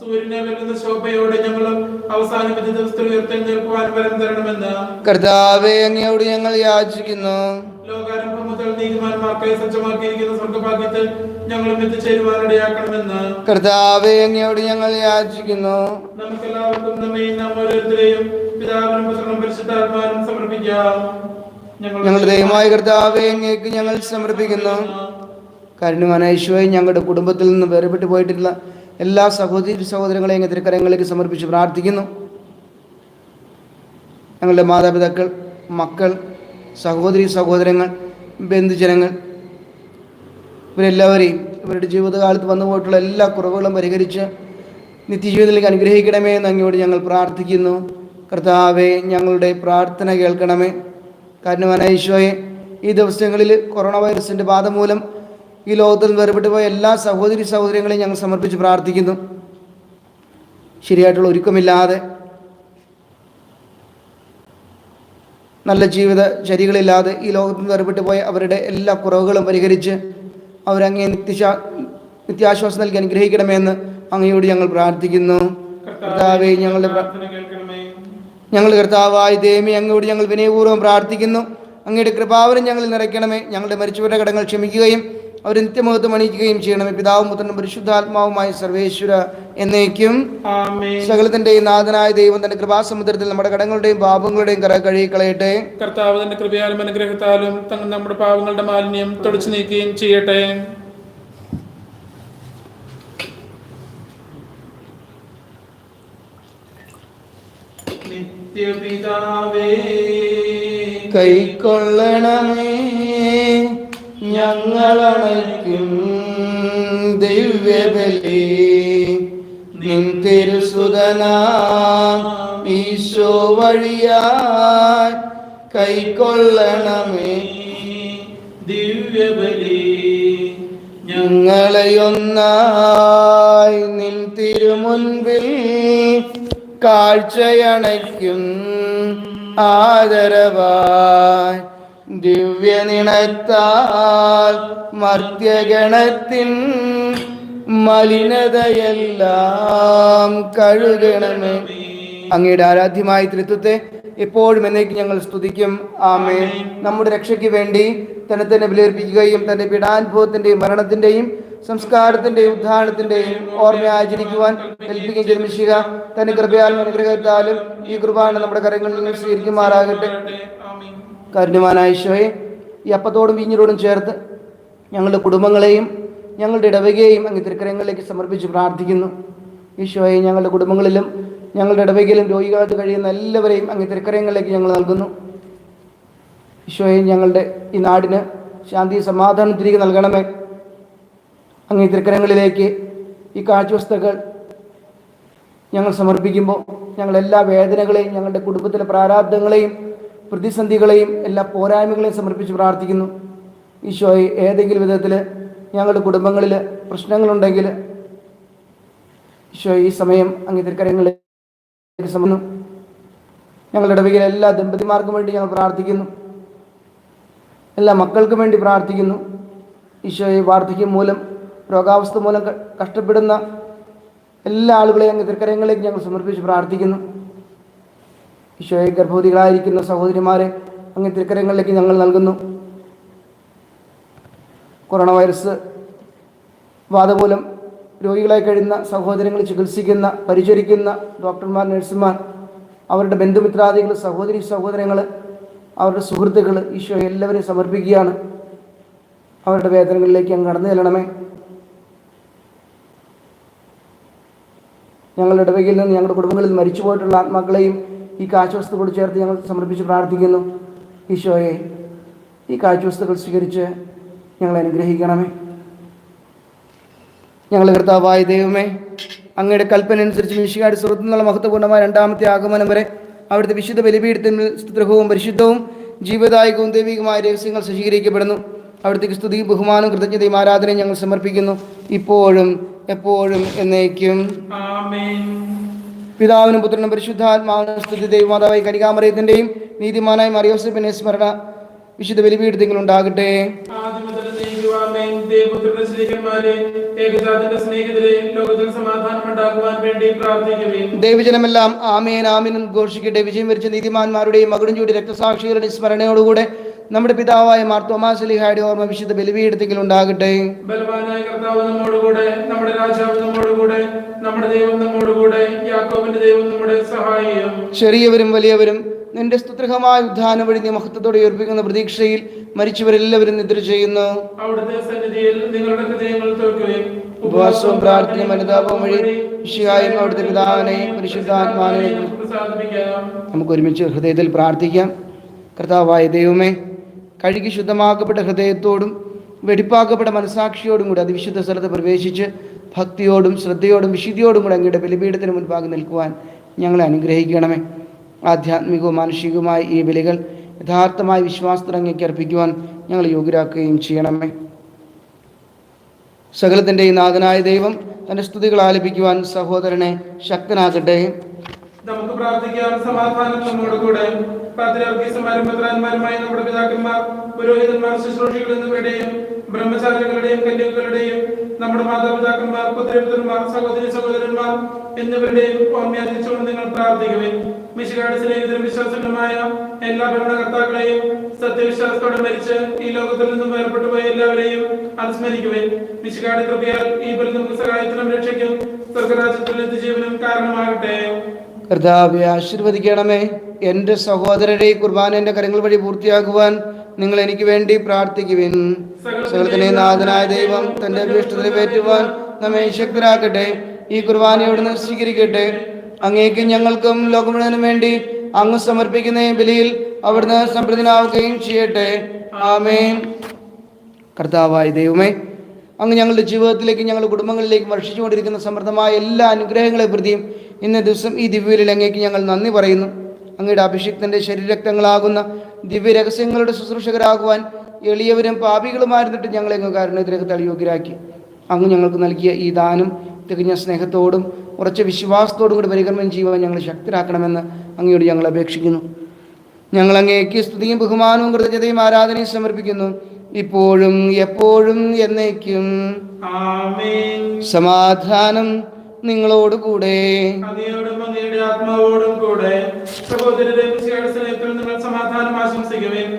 സൂര്യനെ വെല്ലുന്ന ശോഭയോടെ ഞങ്ങളും അവസാന വിധി ദിവസത്തിൽ ഉയർത്തെഴുന്നേൽക്കുവാൻ വരം തരണമെന്ന് കർത്താവേ അങ്ങയോട് ഞങ്ങൾ യാചിക്കുന്നു. ലോകാരംഭം മുതൽ നീതിമാന്മാർക്കായി സജ്ജമാക്കിയിരിക്കുന്ന സ്വർഗ്ഗഭാഗ്യത്തിൽ ഞങ്ങളും എത്തിച്ചേരുവാനിടയാക്കണമെന്ന് കർത്താവേ അങ്ങയോട് ഞങ്ങൾ യാചിക്കുന്നു. നമുക്കെല്ലാവർക്കും നമ്മയും നാം ഓരോരുത്തരെയും പിതാവിനും പുത്രനും പരിശുദ്ധാത്മാവിനും സമർപ്പിക്കാം. ഞങ്ങളുടെ ദൈവമായ കർത്താവേ അങ്ങേക്ക് ഞങ്ങൾ സമർപ്പിക്കുന്നു. കാരുണ്യവാനായ ഈശോയെ, ഞങ്ങളുടെ കുടുംബത്തിൽ നിന്ന് വേർപെട്ടു പോയിട്ടുള്ള എല്ലാ സഹോദരി സഹോദരങ്ങളെയും അങ്ങ് തിരുക്കരങ്ങളിലേക്ക് സമർപ്പിച്ച് പ്രാർത്ഥിക്കുന്നു. ഞങ്ങളുടെ മാതാപിതാക്കൾ, മക്കൾ, സഹോദരി സഹോദരങ്ങൾ, ബന്ധുജനങ്ങൾ, ഇവരെല്ലാവരെയും ഇവരുടെ ജീവിതകാലത്ത് വന്നു പോയിട്ടുള്ള എല്ലാ കുറവുകളും പരിഹരിച്ച് നിത്യജീവിതത്തിലേക്ക് അനുഗ്രഹിക്കണമേ എന്ന് അങ്ങോട്ട് ഞങ്ങൾ പ്രാർത്ഥിക്കുന്നു. കർത്താവെ, ഞങ്ങളുടെ പ്രാർത്ഥന കേൾക്കണമേ. കാരണവാനായ ഈശോയെ, ഈ ദിവസങ്ങളിൽ കൊറോണ വൈറസിൻ്റെ ബാധ മൂലം ഈ ലോകത്തിൽ നിന്ന് വേർപെട്ടു പോയ എല്ലാ സഹോദരി സഹോദരങ്ങളെയും ഞങ്ങൾ സമർപ്പിച്ച് പ്രാർത്ഥിക്കുന്നു. ശരിയായിട്ടുള്ള ഒരുക്കമില്ലാതെ, നല്ല ജീവിത ചര്യകളില്ലാതെ ഈ ലോകത്തിൽ നിന്ന് വേർപെട്ടു പോയ അവരുടെ എല്ലാ കുറവുകളും പരിഹരിച്ച് അവരങ്ങേ നിത്യാശ്വാസം നൽകി അനുഗ്രഹിക്കണമെന്ന് അങ്ങയോട് ഞങ്ങൾ പ്രാർത്ഥിക്കുന്നു. കർത്താവേ, ഞങ്ങളുടെ കർത്താവായ ദൈവമേ, അങ്ങയോട് ഞങ്ങൾ വിനയപൂർവ്വം പ്രാർത്ഥിക്കുന്നു. അങ്ങയുടെ കൃപാവരം ഞങ്ങളിൽ നിറയ്ക്കണമേ. ഞങ്ങളുടെ മരിച്ചവരുടെ കടങ്ങൾ ക്ഷമിക്കുകയും അവർ നിത്യമഹത്വം അണിയിക്കുകയും ചെയ്യണമേ. പിതാവും പുത്രനും പരിശുദ്ധാത്മാവുമായ സർവേശ്വര എന്നേക്കും സകലത്തിന്റെ നാഥനായ ദൈവം തന്റെ കൃപാസമുദ്രത്തിൽ നമ്മുടെ കടങ്ങളുടെയും പാപങ്ങളുടെയും കറ കഴുകിക്കളയട്ടെ. കർത്താവ് തന്റെ കൃപയാലും അനുഗ്രഹത്താലും നമ്മുടെ പാപങ്ങളുടെ മാലിന്യം തുടച്ചു നീക്കുകയും ചെയ്യട്ടെ. നിത്യപിതാവേ, കൈക്കൊള്ളണമേ ഞങ്ങളണയ്ക്കും ദിവ്യബലി. നിൻ തിരുസുതനാം ഈശോ വഴിയായി കൈക്കൊള്ളണമേ ദിവ്യബലി. ഞങ്ങളെയൊന്നായി നിൻ തിരുമുൻപിൽ കാഴ്ചയണയ്ക്കും ആദരവായി ദിവ്യനിണത്താൽ മർത്യഗണത്തിൻ മലിനതയെല്ലാം കഴുകണമേ. അങ്ങയുടെ ആരാധ്യമായ ത്രിത്വത്തെ എപ്പോഴും എന്നേക്കും ഞങ്ങൾ സ്തുതിക്കും. ആമേൻ. നമ്മുടെ രക്ഷയ്ക്ക് വേണ്ടി തന്നെ ബലിയർപ്പിക്കുകയും തന്റെ പീഡാനുഭവത്തിന്റെയും മരണത്തിന്റെയും സംസ്കാരത്തിന്റെയും ഉദ്ധാരണത്തിന്റെയും ഓർമ്മ ആചരിക്കുവാൻ കൽപ്പിക്കുകയും ജന്മിക്കുക. തന്റെ കൃപയാലും അനുഗ്രഹത്താലും ഈ കുർബാന നമ്മുടെ കരങ്ങളിൽ നിന്ന് സ്വീകരിക്കുമാറാകട്ടെ. കാരുണ്യവാനായ ഈശോയെ, ഈ അപ്പത്തോടും വീഞ്ഞിനോടും ചേർത്ത് ഞങ്ങളുടെ കുടുംബങ്ങളെയും ഞങ്ങളുടെ ഇടവകയെയും അങ്ങ് തിരുക്കരങ്ങളിലേക്ക് സമർപ്പിച്ച് പ്രാർത്ഥിക്കുന്നു. ഈശോയെ, ഞങ്ങളുടെ കുടുംബങ്ങളിലും ഞങ്ങളുടെ ഇടവകയിലും രോഗികളായിട്ട് കഴിയുന്ന എല്ലാവരെയും അങ്ങ് തിരുക്കരങ്ങളിലേക്ക് ഞങ്ങൾ നൽകുന്നു. ഈശോയെ, ഞങ്ങളുടെ ഈ നാടിന് ശാന്തി സമാധാനം തിരികെ നൽകണമേ. അങ്ങ് തിരുക്കരങ്ങളിലേക്ക് ഈ കാഴ്ചവസ്തുക്കൾ ഞങ്ങൾ സമർപ്പിക്കുമ്പോൾ ഞങ്ങളെല്ലാ വേദനകളെയും ഞങ്ങളുടെ കുടുംബത്തിലെ പ്രാരാബ്ദങ്ങളെയും പ്രതിസന്ധികളെയും എല്ലാ പോരായ്മകളെയും സമർപ്പിച്ച് പ്രാർത്ഥിക്കുന്നു. ഈശോയെ, ഏതെങ്കിലും വിധത്തിൽ ഞങ്ങളുടെ കുടുംബങ്ങളിൽ പ്രശ്നങ്ങളുണ്ടെങ്കിൽ ഈശോ ഈ സമയം അങ്ങ് തിരുക്കരങ്ങളിലേക്ക് സമർപ്പിക്കുന്നു. ഞങ്ങളുടെ ഇടവകയിലെ എല്ലാ ദമ്പതിമാർക്കും വേണ്ടി ഞങ്ങൾ പ്രാർത്ഥിക്കുന്നു. എല്ലാ മക്കൾക്കും വേണ്ടി പ്രാർത്ഥിക്കുന്നു. ഈശോയെ, വാർദ്ധക്യം മൂലം രോഗാവസ്ഥ മൂലം കഷ്ടപ്പെടുന്ന എല്ലാ ആളുകളെയും അങ്ങ് തിരുക്കരങ്ങളിലേക്ക് ഞങ്ങൾ സമർപ്പിച്ച് പ്രാർത്ഥിക്കുന്നു. ഈശോയെ, ഗർഭവതികളായിരിക്കുന്ന സഹോദരിമാരെ അങ്ങ് തിരുക്കരങ്ങളിലേക്ക് ഞങ്ങൾ നൽകുന്നു. കൊറോണ വൈറസ് ബാധ മൂലം രോഗികളായി കഴിയുന്ന സഹോദരങ്ങൾ ചികിത്സിക്കുന്ന പരിചരിക്കുന്ന ഡോക്ടർമാർ, നഴ്സുമാർ, അവരുടെ ബന്ധുമിത്രാദികൾ, സഹോദരി സഹോദരങ്ങൾ, അവരുടെ സുഹൃത്തുക്കൾ, ഈശോ എല്ലാവരെയും സമർപ്പിക്കുകയാണ്. അവരുടെ വേദനകളിലേക്ക് അങ്ങ് കടന്നു ചെല്ലണമേ. ഞങ്ങളുടെ ഇടവകയിൽ നിന്ന് ഞങ്ങളുടെ കുടുംബങ്ങളിൽ മരിച്ചു പോയിട്ടുള്ള ആത്മാക്കളെയും ഈ കാഴ്ചവസ്തുക്കളോട് ചേർത്ത് ഞങ്ങൾ സമർപ്പിച്ച് പ്രാർത്ഥിക്കുന്നു. ഈശോയെ, ഈ കാഴ്ചവസ്തുക്കൾ സ്വീകരിച്ച് ഞങ്ങളെ അനുഗ്രഹിക്കണമേ. ഞങ്ങളുടെ കർത്താവായ ദൈവമേ, അങ്ങയുടെ കൽപ്പന അനുസരിച്ച് മിശിഹായുടെ സ്വർഗ്ഗത്തിൽ നിന്നുള്ള മഹത്വപൂർണ്ണമായ രണ്ടാമത്തെ ആഗമനം വരെ അവിടുത്തെ വിശുദ്ധ ബലിപീഠത്തിൽ സ്തുത്യർഹവും പരിശുദ്ധവും ജീവദായകവും ദൈവികമായ രഹസ്യങ്ങൾ സജ്ജീകരിക്കപ്പെടുന്നു. അവിടുത്തേക്ക് സ്തുതിയും ബഹുമാനവും കൃതജ്ഞതയും ആരാധനയും ഞങ്ങൾ സമർപ്പിക്കുന്നു, ഇപ്പോഴും എപ്പോഴും എന്നേക്കും. പിതാവിനും പുത്രനും പരിശുദ്ധാത്മാവിനും സ്തുതി. ദൈവമാതാവായി കനികാമറിയത്തിന്റെയും നീതിമാനായ മറിയോസേപ്പിന്റെ സ്മരണ വിശുദ്ധ ബലിപീഠത്തിൽ ഉണ്ടാകട്ടെ. ദൈവജനമെല്ലാം ആമേൻ ആമേൻ ഘോഷിക്കട്ടെ. വിജയം വരിച്ച നീതിമാന്മാരുടെയും മകുടം ചൂടി രക്തസാക്ഷികളുടെയും സ്മരണയോടുകൂടെ നമ്മുടെ പിതാവായ മാർ തോമാസ് ശ്ലീഹായുടെ ഓർമ്മ വിശുദ്ധ ബലിപീഠത്തിൽ ഉണ്ടാകട്ടെ. ബലവാനായ കർത്താവ് നമ്മോടുകൂടെ, നമ്മുടെ രാജാവ് നമ്മോടുകൂടെ, നമ്മുടെ ദൈവം നമ്മോടുകൂടെ, യാക്കോബിന്റെ ദൈവം നമ്മുടെ സഹായം. ചെറിയവരും വലിയവരും നിന്റെ സ്തുത്യർഹമായ ഉദ്ധാനം വഴി നീ മഹത്വത്തോടെ ഉയർപ്പിക്കുന്ന പ്രതീക്ഷയിൽ മരിച്ചവരെല്ലാവരും നിദ്ര ചെയ്യുന്നു. അവിടുത്തെ സന്നിധിയിൽ നിങ്ങളുടെ ഹൃദയങ്ങൾ തോൽക്കുകയും ഉപവാസവും പ്രാർത്ഥനയും അനുതാപവും വഴി ഈശോയായും അവിടുത്തെ പിതാവിനെയും പരിശുദ്ധാത്മാവിനെയും പ്രസാദിപ്പിക്കാം. നമുക്ക് ഒരുമിച്ച് ഹൃദയത്തിൽ പ്രാർത്ഥിക്കാം. കർത്താവായ ദൈവമേ, കഴുകി ശുദ്ധമാക്കപ്പെട്ട ഹൃദയത്തോടും വെടിപ്പാക്കപ്പെട്ട മനസാക്ഷിയോടും കൂടി അതിവിശുദ്ധ സ്ഥലത്ത് പ്രവേശിച്ച് ഭക്തിയോടും ശ്രദ്ധയോടും വിശുദ്ധിയോടും കൂടി അങ്ങയുടെ ബലിപീഠത്തിന് മുൻപാകെ നിൽക്കുവാൻ ഞങ്ങളെ അനുഗ്രഹിക്കണമേ. ആധ്യാത്മികവും മാനുഷികവുമായ ഈ ബലികൾ യഥാർത്ഥമായ വിശ്വാസത്തിൽ അങ്ങേക്ക് അർപ്പിക്കുവാൻ ഞങ്ങൾ യോഗ്യരാക്കുകയും ചെയ്യണമേ. സകലത്തിൻ്റെയും നാഥനായ ദൈവം തൻ്റെ സ്തുതികൾ ആലപിക്കുവാൻ സഹോദരനെ ശക്തനാകട്ടെ. നമുക്ക് പ്രാർത്ഥിക്കാം. സമാധാനം നമ്മോട് കൂടെ. പാത്രിയാർക്കീസുമാരും മെത്രാന്മാരുമായ നമ്മുടെ പിതാക്കന്മാർ, പുരോഹിതന്മാർ, ശുശ്രൂഷികൾ എന്നിവരുടെയും ബ്രഹ്മചാരികളുടെയും കന്യകകളുടെയും നമ്മുടെ മാതാപിതാക്കന്മാർ, പുത്രന്മാർ, സഹോദരി സഹോദരന്മാർ എന്നിവരുടെയും ഓർമ്മയാചരിച്ചുകൊണ്ട് നിങ്ങൾ പ്രാർത്ഥിക്കുവിൻ. മിശിഹായുടെ സ്നേഹിതരും വിശ്വാസങ്ങളുമായ എല്ലാ ഭരണകർത്താക്കളെയും സത്യവിശ്വാസത്തോടെ മരിച്ച് ഈ ലോകത്തിൽ നിന്നും വേർപെട്ടു പോയ എല്ലാവരെയും അനുസ്മരിക്കുവിൻ. മിശിഹായുടെ കൃപയാൽ ഈ ബലി നമുക്ക് സഹായത്തിനും രക്ഷയ്ക്കും സ്വർഗരാജ്യത്തിൽ എത്തിജീവനും കാരണമാകട്ടെ. കർത്താവെ ആശീർവദിക്കണമേ. എൻ്റെ സഹോദരരെ കുർബാന എൻ്റെ കരങ്ങൾ വഴി പൂർത്തിയാക്കുവാൻ നിങ്ങൾ എനിക്ക് വേണ്ടി പ്രാർത്ഥിക്കുവിൻ. സകലത്തിനെ നാഥനായ ദൈവം തൻ്റെ അഭീഷ്ടത പേറ്റുവാൻ നമ്മെ ശക്തരാക്കട്ടെ. ഈ കുർബാനയോട് സ്വീകരിക്കട്ടെ. അങ്ങേക്കും ഞങ്ങൾക്കും ലോകം മുഴുവനും വേണ്ടി അങ്ങ് സമർപ്പിക്കുന്ന ഈ ബലിയിൽ അവിടുന്ന് സംപ്രീതനാവുകയും ചെയ്യട്ടെ. ആമേൻ. കർത്താവായ ദൈവമേ, അങ്ങ് ഞങ്ങളുടെ ജീവിതത്തിലേക്കും ഞങ്ങളുടെ കുടുംബങ്ങളിലേക്കും വർഷിച്ചുകൊണ്ടിരിക്കുന്ന സമൃദ്ധമായ എല്ലാ അനുഗ്രഹങ്ങളെ പ്രതിയും ഇന്ന ദിവസം ഈ ദിവ്യബലിയിൽ അങ്ങേക്ക് ഞങ്ങൾ നന്ദി പറയുന്നു. അങ്ങയുടെ അഭിഷിക്തൻ്റെ ശരീരരക്തങ്ങളാകുന്ന ദിവ്യ രഹസ്യങ്ങളുടെ ശുശ്രൂഷകരാകുവാൻ എളിയവരും പാപികളുമായിരുന്നിട്ട് ഞങ്ങളെ അങ്ങ് കാരുണ്യത്തിലേക്ക് യോഗ്യരാക്കി. അങ്ങ് ഞങ്ങൾക്ക് നൽകിയ ഈ ദാനം തികഞ്ഞ സ്നേഹത്തോടും ഉറച്ച വിശ്വാസത്തോടും കൂടി പരികർമ്മം ചെയ്യുവാൻ ഞങ്ങൾ ശക്തരാക്കണമെന്ന് അങ്ങയോട് ഞങ്ങൾ അപേക്ഷിക്കുന്നു. ഞങ്ങൾ അങ്ങേക്ക് സ്തുതിയും ബഹുമാനവും കൃതജ്ഞതയും ആരാധനയും സമർപ്പിക്കുന്നു, ഇപ്പോഴും എപ്പോഴും എന്നേക്കും. ആമേൻ. സമാധാനം നിങ്ങളോട് കൂടെ. അങ്ങയോടും അങ്ങയുടെ ആത്മാവോടും കൂടെ. സഹോദരരെ, മിശിഹായുടെ സ്നേഹത്തിൽ നിങ്ങൾ സമാധാനം ആശംസിക്കുവിൻ.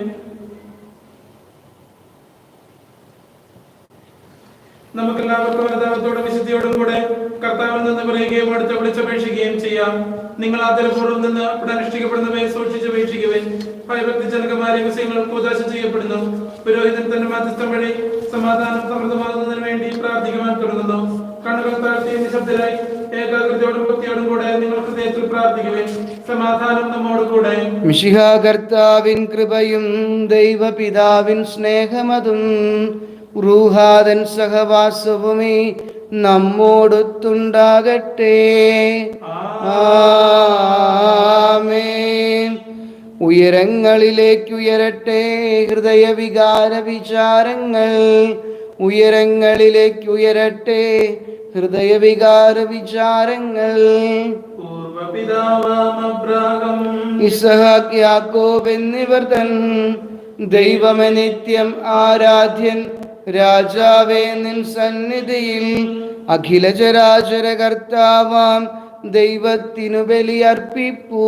നമുക്കെല്ലാവർക്കും അനുതാപത്തോടും വിശുദ്ധിയോടും കൂടെ കർത്താവിൽ നിന്ന് പറയുകയും അടുത്ത് വിളിച്ചപേക്ഷിക്കുകയും ചെയ്യാം. നിങ്ങൾ ആദരപൂർവ്വം നിന്ന് ഇവിടെ അനുഷ്ഠിക്കപ്പെടുന്നവയെ സൂക്ഷിച്ചപേക്ഷിക്കുവിൻ. ഭയഭക്തിജനകമായ വിഷയങ്ങൾ കൂതാശ ചെയ്യപ്പെടുന്നു. പുരോഹിതൻ തന്റെ മധ്യസ്ഥം വഴി സമാധാനം സമൃദ്ധമാകുന്നതിന് വേണ്ടി പ്രാർത്ഥിക്കുവാൻ തുടങ്ങുന്നു. കണ്ണുകൾ താഴ്ത്തി നിശബ്ദരായി ഏകാഗ്രതയോടും ഭക്തിയോടും കൂടെ നിങ്ങൾ ഹൃദയത്തിൽ പ്രാർത്ഥിക്കുവിൻ. സമാധാനം നമ്മോട് കൂടെ. മിശിഹാ കർത്താവിൻ കൃപയും ദൈവപിതാവിൻ സ്നേഹമതും റൂഹാദൻ സഹവാസവുമേ നമ്മോടൊത്തുണ്ടാകട്ടെ. ആമേൻ. ഉയരങ്ങളിലേക്കുയരട്ടെ ഹൃദയവികാര വിചാരങ്ങൾ. ഉയരങ്ങളിലേക്കുയരട്ടെ ഹൃദയവികാര വിചാരങ്ങൾ. ഇസ്ഹാക്ക്, യാക്കോബ് എന്നിവർ തൻ ദൈവമേ നിത്യം ആരാധ്യൻ രാജാവേ നിൻ സന്നിധിയിൽ അഖില ചരാചര കർത്താവാം ദൈവത്തിനു ബലിയർപ്പിപ്പൂ.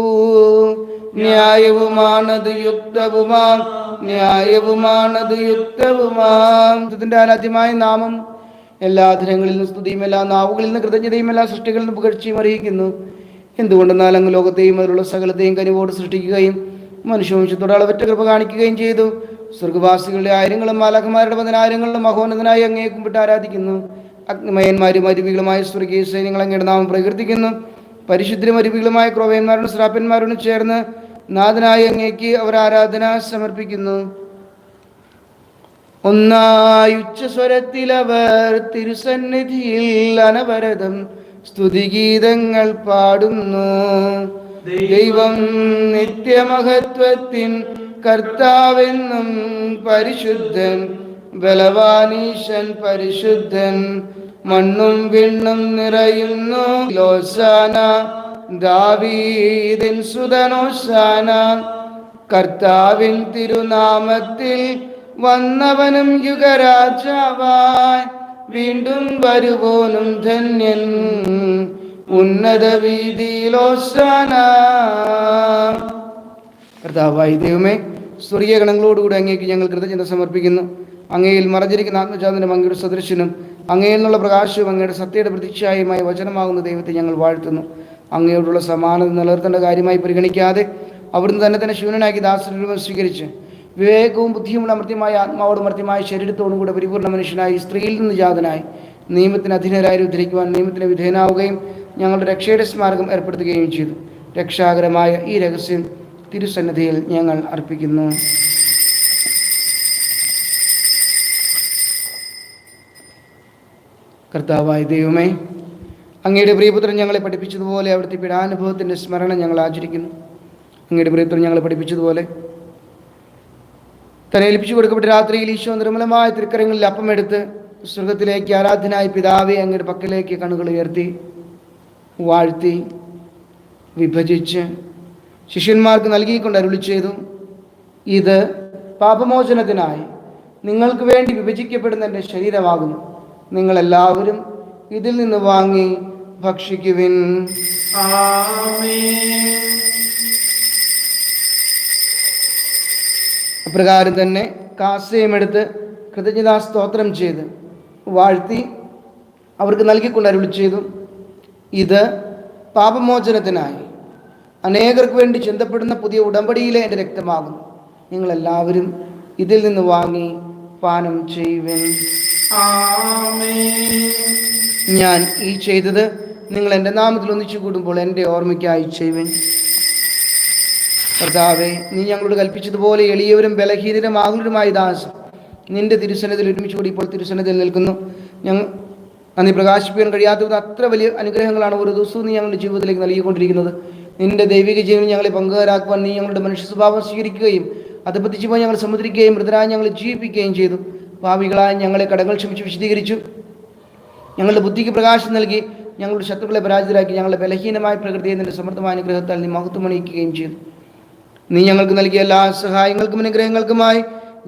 ന്യായവുമാണത് യുക്തവുമാം, ന്യായവുമാണത് യുക്തവുമാം. ഇതിന്റെ ആരാധ്യമായ നാമം എല്ലാ അധരങ്ങളിൽ നിന്ന് സ്തുതിയും എല്ലാ നാവുകളിൽ നിന്ന് കൃതജ്ഞതയും എല്ലാ സൃഷ്ടികളിൽ നിന്ന് പുകഴ്ചയും അറിയിക്കുന്നു. എന്തുകൊണ്ടെന്നാൽ അങ്ങ് ലോകത്തെയും അതിലുള്ള സകലത്തെയും കനിവോട് സൃഷ്ടിക്കുകയും മനുഷ്യവംശത്തോടെ അളവറ്റ കൃപ കാണിക്കുകയും ചെയ്തു. സ്വർഗവാസികളുടെ ആയിരങ്ങളും മാലാഖമാരുടെ 10,000ങ്ങളും മഹോന്നതനായി അങ്ങയെ കുമ്പിട്ട് ആരാധിക്കുന്നു. അഗ്നിമയന്മാരും അരുവികളുമായ സ്വർഗീയ സൈന്യങ്ങൾ അങ്ങയുടെ നാമം പ്രകീർത്തിക്കുന്നു. പരിശുദ്ധരും അരുവികളുമായ ക്രോവന്മാരോടും ശ്രാപ്പന്മാരോടും ചേർന്ന് നാഥനായ അങ്ങേക്ക് അവർ ആരാധന സമർപ്പിക്കുന്നു. ഒന്നായി ഉച്ചസ്വരത്തിൽ അവർ തിരുസന്നിധിയിൽ അനവരതം സ്തുതിഗീതങ്ങൾ പാടുന്നു. ദൈവം നിത്യമഹത്വത്തിൻ കർത്താവെന്നും പരിശുദ്ധൻ, ബലവാനീശൻ പരിശുദ്ധൻ, മണ്ണും വിണ്ണും നിറയുന്നു. ലോസാന ദാവീദിൻ സുതനോസാന. കർത്താവിൻ തിരുനാമത്തിൽ വന്നവനും യുഗരാജാവായി വീണ്ടും വരുവോനും ധന്യൻ. ഉന്നത വീതിയിലോസാന. കർത്താവായ ദൈവമേ, സ്വർഗീയ ഗണങ്ങളോടുകൂടി അങ്ങേക്ക് ഞങ്ങൾ കൃതജ്ഞത സമർപ്പിക്കുന്നു. അങ്ങയിൽ മറഞ്ഞിരിക്കുന്ന ആത്മചാതനും അങ്ങയുടെ സദൃശ്യനും അങ്ങയിൽ നിന്നുള്ള പ്രകാശവും അങ്ങയുടെ സത്യയുടെ പ്രതീക്ഷായുമായി വചനമാകുന്ന ദൈവത്തെ ഞങ്ങൾ വാഴ്ത്തുന്നു. അങ്ങയോടുള്ള സമാനത നിലനിർത്തേണ്ട കാര്യമായി പരിഗണിക്കാതെ അവിടുന്ന് തന്നെ ശൂന്യനാക്കി ദാസരൂപം സ്വീകരിച്ച് വിവേകവും ബുദ്ധിയുമുള്ള അമർത്യമായ ആത്മാവോടും മർത്യമായ ശരീരത്തോടും കൂടെ പരിപൂർണ്ണ മനുഷ്യനായി സ്ത്രീയിൽ നിന്ന് ജാതനായി നിയമത്തിന് അധീനരായി ഉദ്ധരിക്കുവാൻ നിയമത്തിന് വിധേയനാവുകയും ഞങ്ങളുടെ രക്ഷയുടെ സ്മാരകം ഏർപ്പെടുത്തുകയും ചെയ്തു. രക്ഷാകരമായ ഈ രഹസ്യം തിരുസന്നിധിയിൽ ഞങ്ങൾ അർപ്പിക്കുന്നു. കർത്താവായ ദൈവമേ, അങ്ങയുടെ പ്രിയപുത്രൻ ഞങ്ങളെ പഠിപ്പിച്ചതുപോലെ അവിടുത്തെ പീഡാനുഭവത്തിൻ്റെ സ്മരണ ഞങ്ങൾ ആചരിക്കുന്നു. അങ്ങയുടെ പ്രിയപുത്രൻ ഞങ്ങളെ പഠിപ്പിച്ചതുപോലെ തന്നെ ഏൽപ്പിച്ചു കൊടുക്കപ്പെട്ട രാത്രിയിൽ ഈശോ നിർമ്മലമായ തൃക്കരങ്ങളിൽ അപ്പമെടുത്ത് സ്വർഗത്തിലേക്ക് ആരാധനായ പിതാവെ അങ്ങയുടെ പക്കലേക്ക് കണ്ണുകൾ ഉയർത്തി വാഴ്ത്തി വിഭജിച്ച് ശിഷ്യന്മാർക്ക് നൽകിക്കൊണ്ട് അരുളി ചെയ്തു, ഇത് പാപമോചനത്തിനായി നിങ്ങൾക്ക് വേണ്ടി വിഭജിക്കപ്പെടുന്ന എൻ്റെ ശരീരമാകുന്നു. നിങ്ങളെല്ലാവരും ഇതിൽ നിന്ന് വാങ്ങി ഭക്ഷിക്കുവിൻ. അപ്രകാരം തന്നെ കാസയും എടുത്ത് കൃതജ്ഞതാ സ്തോത്രം ചെയ്ത് വാഴ്ത്തി അവർക്ക് നൽകിക്കൊണ്ട് അരുളി ചെയ്തു, ഇത് പാപമോചനത്തിനായി അനേകർക്ക് വേണ്ടി ചിന്തപ്പെടുന്ന പുതിയ ഉടമ്പടിയിലെ എൻ്റെ രക്തമാകുന്നു. നിങ്ങളെല്ലാവരും ഇതിൽ നിന്ന് വാങ്ങി പാനം ചെയ്യുവിൻ. ഞാൻ ഈ ചെയ്തത് നിങ്ങൾ എൻ്റെ നാമത്തിൽ ഒന്നിച്ചു കൂടുമ്പോൾ എൻ്റെ ഓർമ്മയ്ക്കായി ചെയ്യുവിൻ. കർത്താവേ, നീ ഞങ്ങളോട് കൽപ്പിച്ചതുപോലെ എളിയവരും ബലഹീനരും ആകുലരുമായ ദാസ് നിന്റെ തിരുസന്നിധിയിൽ ഒരുമിച്ച് കൂടി ഇപ്പോൾ തിരുസന്നിധിയിൽ നിൽക്കുന്നു. ഞങ്ങൾ നന്ദി പ്രകാശിപ്പിക്കാൻ കഴിയാത്തത് അത്ര വലിയ അനുഗ്രഹങ്ങളാണ് ഓരോ ദിവസവും നീ ഞങ്ങളുടെ ജീവിതത്തിലേക്ക് നൽകിക്കൊണ്ടിരിക്കുന്നത്. നിന്റെ ദൈവിക ജീവൻ ഞങ്ങളെ പങ്കുകാരാക്കുവാൻ നീ ഞങ്ങളുടെ മനുഷ്യ സ്വഭാവം സ്വീകരിക്കുകയും അത് പതിച്ചു പോയി ഞങ്ങൾ സമുദ്രിക്കുകയും മൃതരായി ഞങ്ങളെ ജീവിപ്പിക്കുകയും ചെയ്തു. പാപികളായ ഞങ്ങളെ കടങ്ങൾ ക്ഷമിച്ച് വിശദീകരിച്ചു. ഞങ്ങളുടെ ബുദ്ധിക്ക് പ്രകാശം നൽകി ഞങ്ങളുടെ ശത്രുക്കളെ പരാജിതരാക്കി ഞങ്ങളുടെ ബലഹീനമായ പ്രകൃതിയെ നിന്റെ സമൃദ്ധമായ അനുഗ്രഹത്താൽ നീ മഹത്വമണിയിക്കുകയും ചെയ്തു. നീ ഞങ്ങൾക്ക് നൽകിയ എല്ലാ സഹായങ്ങൾക്കും അനുഗ്രഹങ്ങൾക്കുമായി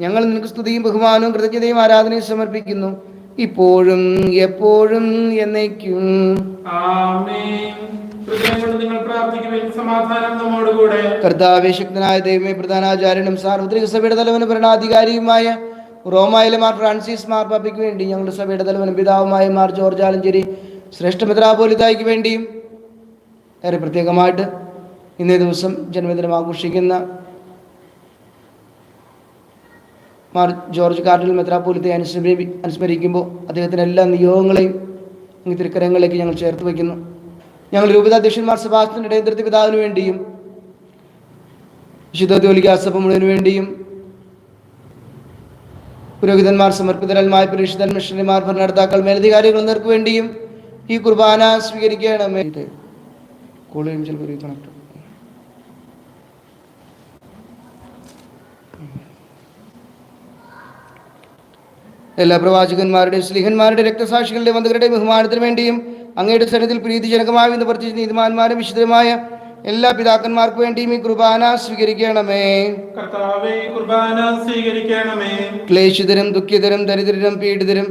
ഞങ്ങൾ നിനക്ക് സ്തുതിയും ബഹുമാനവും കൃതജ്ഞതയും ആരാധനയും സമർപ്പിക്കുന്നു, ഇപ്പോഴും എപ്പോഴും എന്നേക്കും. കർത്താവേ, ശക്തനായ ദൈവമേ, പ്രധാനാചാര്യനും സാർവത്രിക സഭയുടെ തലവനും ഭരണാധികാരിയുമായ റോമായിലെ മാർ ഫ്രാൻസിസ് മാർപ്പാപ്പയ്ക്ക് വേണ്ടി ഞങ്ങളുടെ സഭയുടെ തലവനും പിതാവുമായ മാർ ജോർജ് ആലഞ്ചേരി ശ്രേഷ്ഠ മെത്രാപ്പോലീത്തായ്ക്ക് വേണ്ടിയും ഏറെ പ്രത്യേകമായിട്ട് ഇന്നേ ദിവസം ജന്മദിനം ആഘോഷിക്കുന്ന മാർ ജോർജ് കാർഡിനൽ മെത്രാപ്പോലീത്തയെ അനുസ്മരിക്കുമ്പോൾ അദ്ദേഹത്തിൻ്റെ എല്ലാ നിയോഗങ്ങളെയും ഈ തിരുക്കരങ്ങളിലേക്ക് ഞങ്ങൾ ചേർത്ത് വയ്ക്കുന്നു. ഞങ്ങൾ രൂപതാധ്യക്ഷന്മാർ സെബാസ്റ്റ്യൻ ഇടയന്ത്രത്തി പിതാവിന് വേണ്ടിയും വിശുദ്ധ കത്തോലിക്കാ സഭ മുഴുവന് വേണ്ടിയും പുരോഹിതന്മാർ, സമർപ്പിതരന്മാർ, പരിശുദ്ധൻ, മിഷണറിമാർ, ഭരണകർത്താക്കൾ, മേലധികാരികൾ എന്നിവർക്ക് വേണ്ടിയും ഈ കുർബാന സ്വീകരിക്കണമേ. എല്ലാ പ്രവാചകന്മാരുടെയും സ്ലീഹന്മാരുടെ രക്തസാക്ഷികളുടെ വന്ധകരുടെയും ബഹുമാനത്തിന് വേണ്ടിയും അങ്ങയുടെ സന്നിധിയിൽ പ്രീതിജനകമായി എന്ന് പ്രത്യേകിച്ച് നീതിമാന്മാരും വിശുദ്ധരുമായ എല്ലാ പിതാക്കന്മാർക്ക് വേണ്ടിയും ഈ കുർബാന സ്വീകരിക്കണമേ. ക്ലേശിതരും ദുഃഖിതരും ദരിദ്രരും പീഡിതരും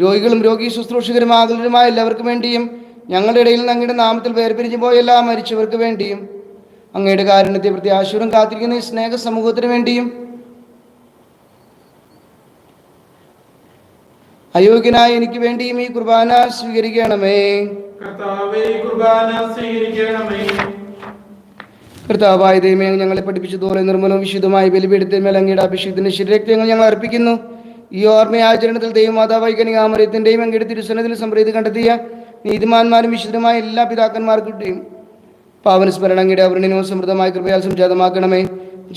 രോഗികളും രോഗി ശുശ്രൂഷകരും ആകുലരുമായ എല്ലാവർക്കും വേണ്ടിയും ഞങ്ങളുടെ ഇടയിൽ നിന്ന് അങ്ങയുടെ നാമത്തിൽ വേർപിരിഞ്ഞു പോയ എല്ലാ മരിച്ചവർക്ക് വേണ്ടിയും അങ്ങയുടെ കാരുണ്യത്തെ പ്രത്യാശയോടും കാത്തിരിക്കുന്ന ഈ സ്നേഹ സമൂഹത്തിന് വേണ്ടിയും അയോഗ്യനായ എനിക്ക് വേണ്ടിയും ഈ കുർബാന സ്വീകരിക്കണമേ. കർത്താവായ ദൈവമേ, ഞങ്ങളെ പഠിപ്പിച്ചതുപോലെ നിർമ്മലവും വിശുദ്ധമായ ബലിപീഠത്തിന്മേൽ അങ്ങയുടെ അഭിഷേകത്തിന്റെ ശരീരരക്തങ്ങൾ ഞങ്ങൾ അർപ്പിക്കുന്നു. ഈ ഓർമ്മയാചരണത്തിൽ ദൈവമാതാവായ കന്യകാമറിയത്തിന്റെയും അങ്ങയുടെ തിരുസന്നിധിയിൽ സംപ്രീതി കണ്ടെത്തിയ നീതിമാന്മാരും വിശുദ്ധരുമായ എല്ലാ പിതാക്കന്മാർക്കുടെയും പാവനസ്മരണ അങ്ങയുടെ അവർണ്ണനവും സമൃദ്ധമായ കൃപയാൽ സംജാതമാക്കണമേ.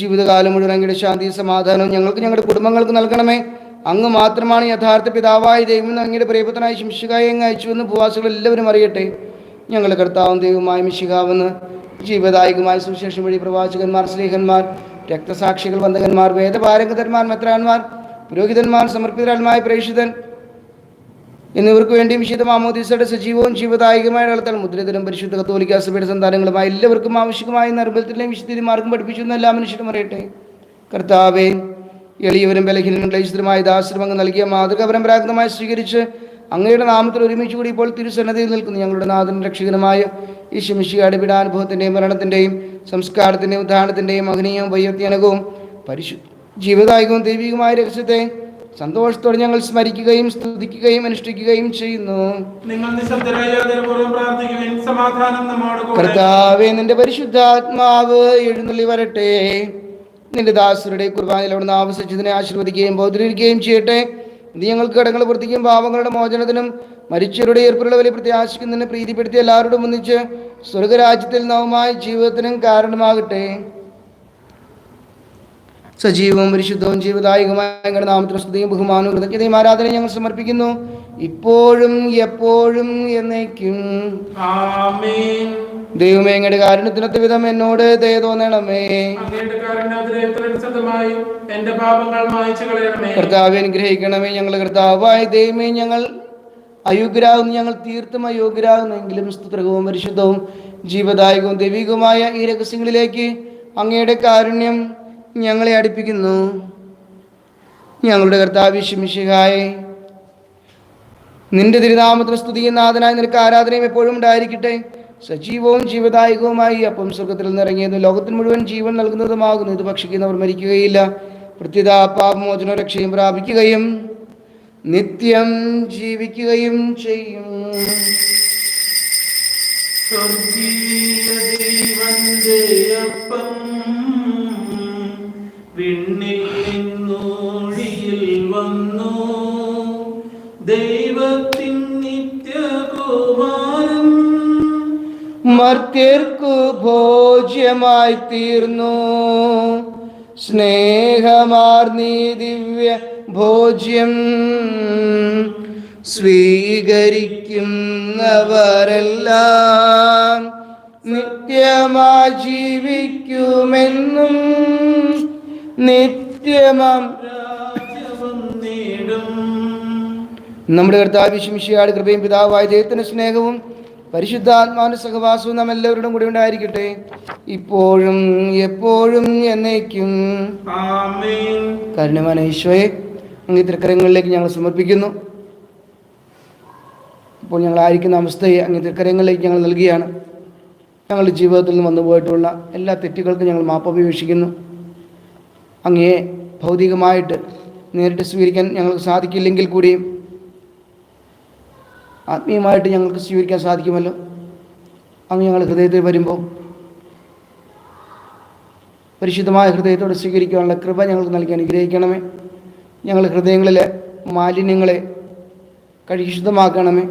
ജീവിതകാലം മുഴുവൻ അങ്ങയുടെ ശാന്തി സമാധാനവും ഞങ്ങൾക്ക് ഞങ്ങളുടെ കുടുംബങ്ങൾക്ക് നൽകണമേ. അങ്ങ് മാത്രമാണ് യഥാർത്ഥ പിതാവായ ദൈവം. അങ്ങയുടെ പ്രിയപുത്രനായ ശിംശിഹായെ അങ്ങ് അയച്ചുവെന്ന് ഭൂവാസികൾ എല്ലാവരും അറിയട്ടെ. ഞങ്ങളുടെ കർത്താവും ദൈവമായ മിശിഹാവെന്ന് ജീവദായകമായ സുവിശേഷം വഴി പ്രവാചകന്മാർ, സ്ലീഹന്മാർ, രക്തസാക്ഷികൾ, വന്ദകന്മാർ, വേദപാരംഗതന്മാർ, മെത്രാന്മാർ, പുരോഹിതന്മാർ, സമർപ്പിതരായ പ്രേക്ഷിതൻ എന്നിവർക്ക് വേണ്ടിയും വിശുദ്ധ മാമോദീസയുടെ സജീവവും ജീവദായകമായ ഇടത്താൽ മുദ്രിതരും പരിശുദ്ധ കത്തോലിക്കാ സഭയുടെ സന്താനങ്ങളുമായ എല്ലാവർക്കും ആവശ്യമായ നിർബലത്തിലെയും വിശുദ്ധന്മാർക്കും പഠിപ്പിച്ചിരുന്ന എല്ലാ മനുഷ്യരും അറിയട്ടെ. കർത്താവേ, എളിയവരും ബലഹീനരും ക്ലേശിതരുമായ ദാസരും അങ്ങ് നൽകിയ മാതൃക പരമ്പരാഗതമായി സ്വീകരിച്ച് അങ്ങയുടെ നാമത്തിൽ ഒരുമിച്ച് കൂടി ഇപ്പോൾ തിരുസന്നിധിയിൽ നിൽക്കുന്നു ഞങ്ങളുടെ നാഥനും രക്ഷകനുമായ ഈശോ മിശിഹായുടെ പീഡാനുഭവത്തിൻ്റെയും മരണത്തിൻ്റെയും സംസ്കാരത്തിൻ്റെയും ഉദ്ധാരണത്തിൻ്റെയും മഹനീയവും വൈയത്യനകവും ജീവദായകവും ദൈവികമായ രഹസ്യത്തെ സന്തോഷത്തോടെ ഞങ്ങൾ സ്മരിക്കുകയും സ്തുതിക്കുകയും അനുഷ്ഠിക്കുകയും ചെയ്യുന്നു. നിങ്ങൾ നിശബ്ദരായി പ്രാർത്ഥിക്കുകയും സമാധാനം നമ്മോട് കൂടെ. കർത്താവേ, നിന്റെ പരിശുദ്ധാത്മാവ് എഴുന്നള്ളി വരട്ടെ. നിന്റെ ദാസരുടെ കുർബാനയിൽ അവിടുന്ന് ആവശ്യിച്ചതിനെ ആശീർവദിക്കുകയും ബോധരിക്കുകയും ചെയ്യട്ടെ. ഇത് ഞങ്ങൾക്ക് കടങ്ങൾ വർദ്ധിക്കും പാപങ്ങളുടെ മോചനത്തിനും മരിച്ചവരുടെ ഏർപ്പുള്ള വലിയ പ്രത്യാശിക്കുന്നതിന് പ്രീതിപ്പെടുത്തി എല്ലാവരോടും ഒന്നിച്ച് സ്വർഗരാജ്യത്തിൽ നവമായ ജീവിതത്തിനും കാരണമാകട്ടെ. സജീവവും പരിശുദ്ധവും ജീവദായകമായ ഞങ്ങളുടെ നാമത്തിന് സ്തുതിയും ബഹുമാനവും കൃതജ്ഞതയും ആരാധനയും ഞങ്ങൾ സമർപ്പിക്കുന്നു, ഇപ്പോഴും എപ്പോഴും എന്നേക്കും. ആമേൻ. ദൈവമേ, അങ്ങയുടെ കാരുണ്യത്തിനൊത്ത വിധം എന്നോട് ദയ തോന്നണമേ. എന്റെ പാപങ്ങൾ മായ്ച്ചു കളയണമേ. കർത്താവെ, അനുഗ്രഹിക്കണമേ. ഞങ്ങളുടെ കർത്താവായ ദൈവമേ, ഞങ്ങൾ അയോഗ്യരാകുന്നു, ഞങ്ങൾ തീർത്തും അയോഗ്യരാകുന്നെങ്കിലും സ്തുത്രകവും പരിശുദ്ധവും ജീവദായകവും ദൈവികവുമായ ഈ രഹസ്യങ്ങളിലേക്ക് അങ്ങയുടെ കാരുണ്യം ഞങ്ങളെ അടുപ്പിക്കുന്നു. ഞങ്ങളുടെ കർത്താവ് ശിമിശിഹായെ, നിന്റെ തിരുനാമത്തിന് സ്തുതിയും നാഥനായ നിനക്ക് ആരാധനയും എപ്പോഴും ഉണ്ടായിരിക്കട്ടെ. സജീവവും ജീവദായകവുമായി അപ്പം സ്വർഗത്തിൽ നിന്നിറങ്ങിയതും ലോകത്തിന് മുഴുവൻ ജീവൻ നൽകുന്നതുമാകുന്നു. ഇത് ഭക്ഷിക്കുന്നവർ മരിക്കുകയില്ല, പ്രത്യുത പാപമോചന രക്ഷയും പ്രാപിക്കുകയും നിത്യം ജീവിക്കുകയും ചെയ്യും. സ്വർഗീയ ദൈവന്റെ അപ്പം വിണ്ണിൽ നിന്നൂഴിയിൽ വന്നു, ദൈവത്തിൻ നിത്യകുമാരൻ മർത്യർക്കു ഭോജ്യമായി തീർന്നു. സ്നേഹമാർന്നീ ദിവ്യ ഭോജ്യം സ്വീകരിക്കുന്നവരെല്ലാം നിത്യമായി ജീവിക്കുമെന്നും നിത്യമാം രാജ്യവും നേടും. നമ്മുടെ കർത്താവ് ശിംശിയാട് കൃപയും പിതാവായ ദൈവത്തിന്റെ സ്നേഹവും പരിശുദ്ധാത്മാവിന്റെ സഹവാസവും നാം എല്ലാവരോടും കൂടി ഉണ്ടായിരിക്കട്ടെ, ഇപ്പോഴും എപ്പോഴും എന്നേക്കും. ആമേൻ. കാരുണ്യവാനായ ഈശോയെ, അങ്ങ് തൃക്കരങ്ങളിലേക്ക് ഞങ്ങൾ സമർപ്പിക്കുന്നു. ഇപ്പോൾ ഞങ്ങളായിരിക്കുന്ന അവസ്ഥയെ അങ്ങ് തൃക്കരങ്ങളിലേക്ക് ഞങ്ങൾ നൽകുകയാണ്. ഞങ്ങളുടെ ജീവിതത്തിൽ നിന്ന് വന്നുപോയിട്ടുള്ള എല്ലാ തെറ്റുകൾക്കും ഞങ്ങൾ മാപ്പപേക്ഷിക്കുന്നു. അങ്ങയെ ഭൗതികമായിട്ട് നേരിട്ട് സ്വീകരിക്കാൻ ഞങ്ങൾക്ക് സാധിക്കില്ലെങ്കിൽ കൂടിയും ആത്മീയമായിട്ട് ഞങ്ങൾക്ക് സ്വീകരിക്കാൻ സാധിക്കുമല്ലോ. അങ്ങ് ഞങ്ങളുടെ ഹൃദയത്തിൽ വരുമ്പോൾ പരിശുദ്ധമായ ഹൃദയത്തോടെ സ്വീകരിക്കാനുള്ള കൃപ ഞങ്ങൾക്ക് നൽകി അനുഗ്രഹിക്കണമേ. ഞങ്ങളുടെ ഹൃദയങ്ങളിലെ മാലിന്യങ്ങളെ കഴുകി ശുദ്ധമാക്കണമേ.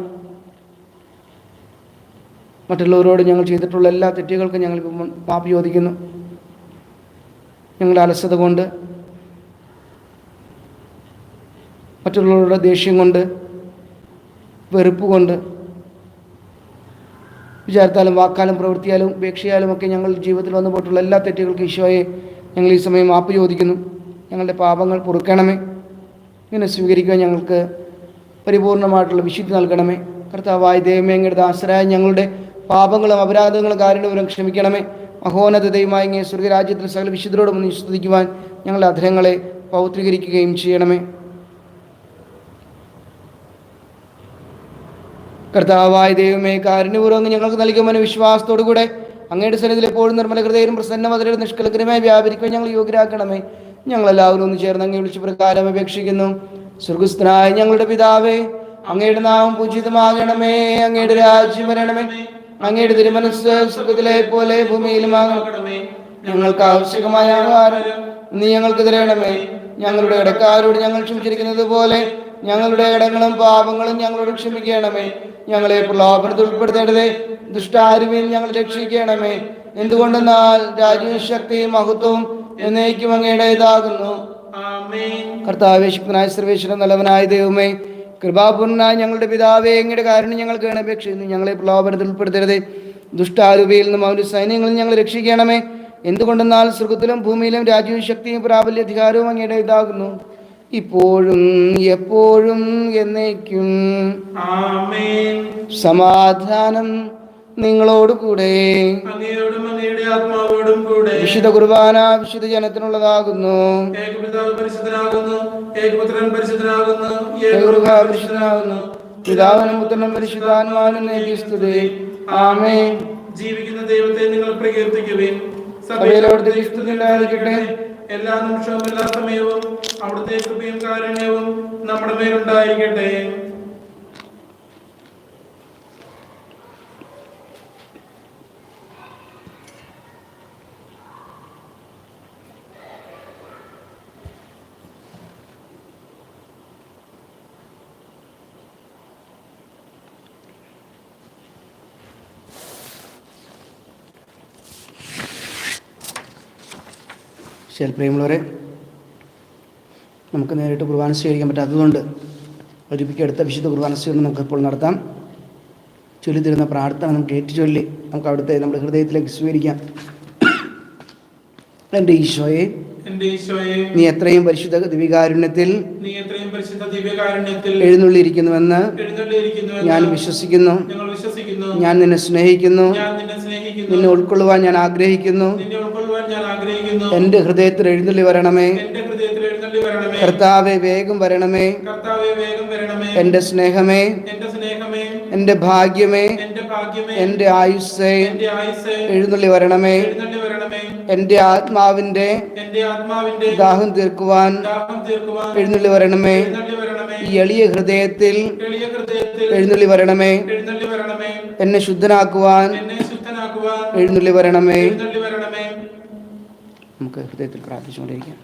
മറ്റുള്ളവരോട് ഞങ്ങൾ ചെയ്തിട്ടുള്ള എല്ലാ തെറ്റുകൾക്കും ഞങ്ങൾ മാപ്പ് ചോദിക്കുന്നു. ഞങ്ങളുടെ അലസത കൊണ്ട്, മറ്റുള്ളവരുടെ ദേഷ്യം കൊണ്ട്, വെറുപ്പ് കൊണ്ട്, വിചാരത്താലും വാക്കാലും പ്രവൃത്തിയാലും ഉപേക്ഷയാലും ഒക്കെ ഞങ്ങളുടെ ജീവിതത്തിൽ വന്നു പോയിട്ടുള്ള എല്ലാ തെറ്റുകൾക്കും ഈശോയെ ഞങ്ങൾ ഈ സമയം മാപ്പ് ചോദിക്കുന്നു. ഞങ്ങളുടെ പാപങ്ങൾ പൊറുക്കണമേ. ഇങ്ങനെ സ്വീകരിക്കുവാൻ ഞങ്ങൾക്ക് പരിപൂർണമായിട്ടുള്ള വിശുദ്ധി നൽകണമേ. കർത്താവായ ദൈവമേ, അങ്ങയുടെ ദാസരായ ഞങ്ങളുടെ പാപങ്ങളും അപരാധങ്ങളും കാരുണ്യപൂർവ്വം ക്ഷമിക്കണമേ. മഹോന്നത ദൈവമായ അങ്ങേ സ്വർഗരാജ്യത്തിൽ സകല വിശുദ്ധരോടും സ്തുതിക്കുവാൻ ഞങ്ങളുടെ അധരങ്ങളെ പൗത്രീകരിക്കുകയും ചെയ്യണമേ. കർത്താവായ ദൈവമേ, കാരുണ്യപൂർവ്വം ഞങ്ങൾക്ക് നൽകുവാൻ വിശ്വാസത്തോടുകൂടെ അങ്ങയുടെ സന്നിധിയിൽ എപ്പോഴും നിർമ്മല ഹൃദയരും പ്രസന്നവതരും നിഷ്കലങ്കരമായി വ്യാപരിക്കുവാൻ ഞങ്ങൾ യോഗ്യരാക്കണമേ. ഞങ്ങളെല്ലാവരും ഒന്ന് ചേർന്ന് അങ്ങേ വിളിച്ച് പ്രകാരം അപേക്ഷിക്കുന്നു. സ്വർഗസ്ഥനായ ഞങ്ങളുടെ പിതാവേ, അങ്ങയുടെ നാമം പൂജിതമാകണമേ. അങ്ങയുടെ രാജ്യം വരണമേ. അങ്ങയുടെ തിരുമനസ്സ് സ്വർഗത്തിലെ പോലെ ഭൂമിയിലുമാകണമേ. ഞങ്ങൾക്ക് ആവശ്യമായ ആഹാരം നീ ഞങ്ങൾക്ക് തരണമേ. ഞങ്ങളുടെ ഇടക്കാരോട് ഞങ്ങൾ ക്ഷമിച്ചിരിക്കുന്നത് പോലെ ഞങ്ങളുടെ ഇടങ്ങളും പാപങ്ങളും ഞങ്ങളോട് ക്ഷമിക്കണമേ. ഞങ്ങളെ പ്രലോഭനത്തിൽ ഉൾപ്പെടുത്തേണ്ടതേ, ദുഷ്ടാരുവിൽ ഞങ്ങൾ രക്ഷിക്കണമേ. എന്തുകൊണ്ടെന്നാൽ രാജ്യവും ശക്തിയും മഹത്വവും എന്നേക്കും അങ്ങയുടെ ഇതാകുന്നു. കർത്താവേ, ശക്തനായ സർവേശ്വരൻ, നല്ലവനായ ദൈവമേ, കൃപാപൂർണനായ ഞങ്ങളുടെ പിതാവേ, അങ്ങയുടെ കാരുണ്യം ഞങ്ങൾക്ക് അപേക്ഷിക്കുന്നു. ഞങ്ങളെ പ്രലോഭനത്തിൽ ഉൾപ്പെടുത്തരുതേ, ദുഷ്ടാരൂപിയിൽ നിന്നും അവന്റെ സൈന്യങ്ങളിൽ ഞങ്ങൾ രക്ഷിക്കണമേ. എന്തുകൊണ്ടെന്നാൽ സ്വർഗത്തിലും ഭൂമിയിലും രാജ്യവും ശക്തിയും പ്രാബല്യ അധികാരവും അങ്ങയുടെ ഇതാകുന്നു, ഇപ്പോഴും എപ്പോഴും എന്നേക്കും. ആമേൻ. സമാധാനം നിങ്ങളോട് കൂടെ. വിശുദ്ധ കുർബാന വിശുദ്ധ ജനത്തിനുള്ളതാകുന്നു. പിതാവിനും പുത്രനും പരിശുദ്ധാത്മാവിനും സ്തുതി. ആമേൻ. ജീവിക്കുന്ന ദൈവത്തെ നിങ്ങൾ പ്രകീർത്തിക്കുവിൻ. സഭയിലോടത്തെ സ്തുതി ഉണ്ടായിരിക്കട്ടെ. എല്ലാ നിമിഷവും എല്ലാ സമയവും അവിടുത്തെ കൃപയും കാരുണ്യവും നമ്മുടെ മേലുണ്ടായിരിക്കട്ടെ. ശരി, പ്രിയമുള്ളവരെ, നമുക്ക് നേരിട്ട് കുർബാന സ്വീകരിക്കാൻ പറ്റാത്തതുകൊണ്ട് ഒരുമിക്ക് അടുത്ത വിശുദ്ധ കുർബാന സ്വീകരണം നമുക്കിപ്പോൾ നടത്താം. ചൊല്ലിത്തരുന്ന പ്രാർത്ഥന നമുക്ക് ഏറ്റുചൊല്ലി നമുക്ക് അവിടുത്തെ നമ്മുടെ ഹൃദയത്തിലേക്ക് സ്വീകരിക്കാം. എൻ്റെ ഈശോയെ, നീ എത്രയും പരിശുദ്ധ ദിവ്യകാരുണ്യത്തിൽ എഴുന്നള്ളിയിരിക്കുന്നുവെന്ന് ഞാൻ വിശ്വസിക്കുന്നു. ഞാൻ നിന്നെ സ്നേഹിക്കുന്നു. നിന്നെ ഉൾക്കൊള്ളുവാൻ ഞാൻ ആഗ്രഹിക്കുന്നു. എൻ്റെ ഹൃദയത്തിൽ എഴുന്നള്ളി വരണമേ. കർത്താവേ, വേഗം വരണമേ. എൻ്റെ സ്നേഹമേ, എൻ്റെ ഭാഗ്യമേ, എൻ്റെ ആയുസ്സേ, എഴുന്നള്ളി വരണമേ. എൻ്റെ ആത്മാവിൻ്റെ ദാഹം തീർക്കുവാൻ എഴുന്നള്ളി വരണമേ. ഈ എളിയ ഹൃദയത്തിൽ എഴുന്നള്ളി വരണമേ. എന്നെ ശുദ്ധനാക്കുവാൻ എഴുന്നള്ളി വരണമേ. നമുക്ക് ഹൃദയത്തിൽ പ്രാർത്ഥിച്ചുകൊണ്ടിരിക്കാം.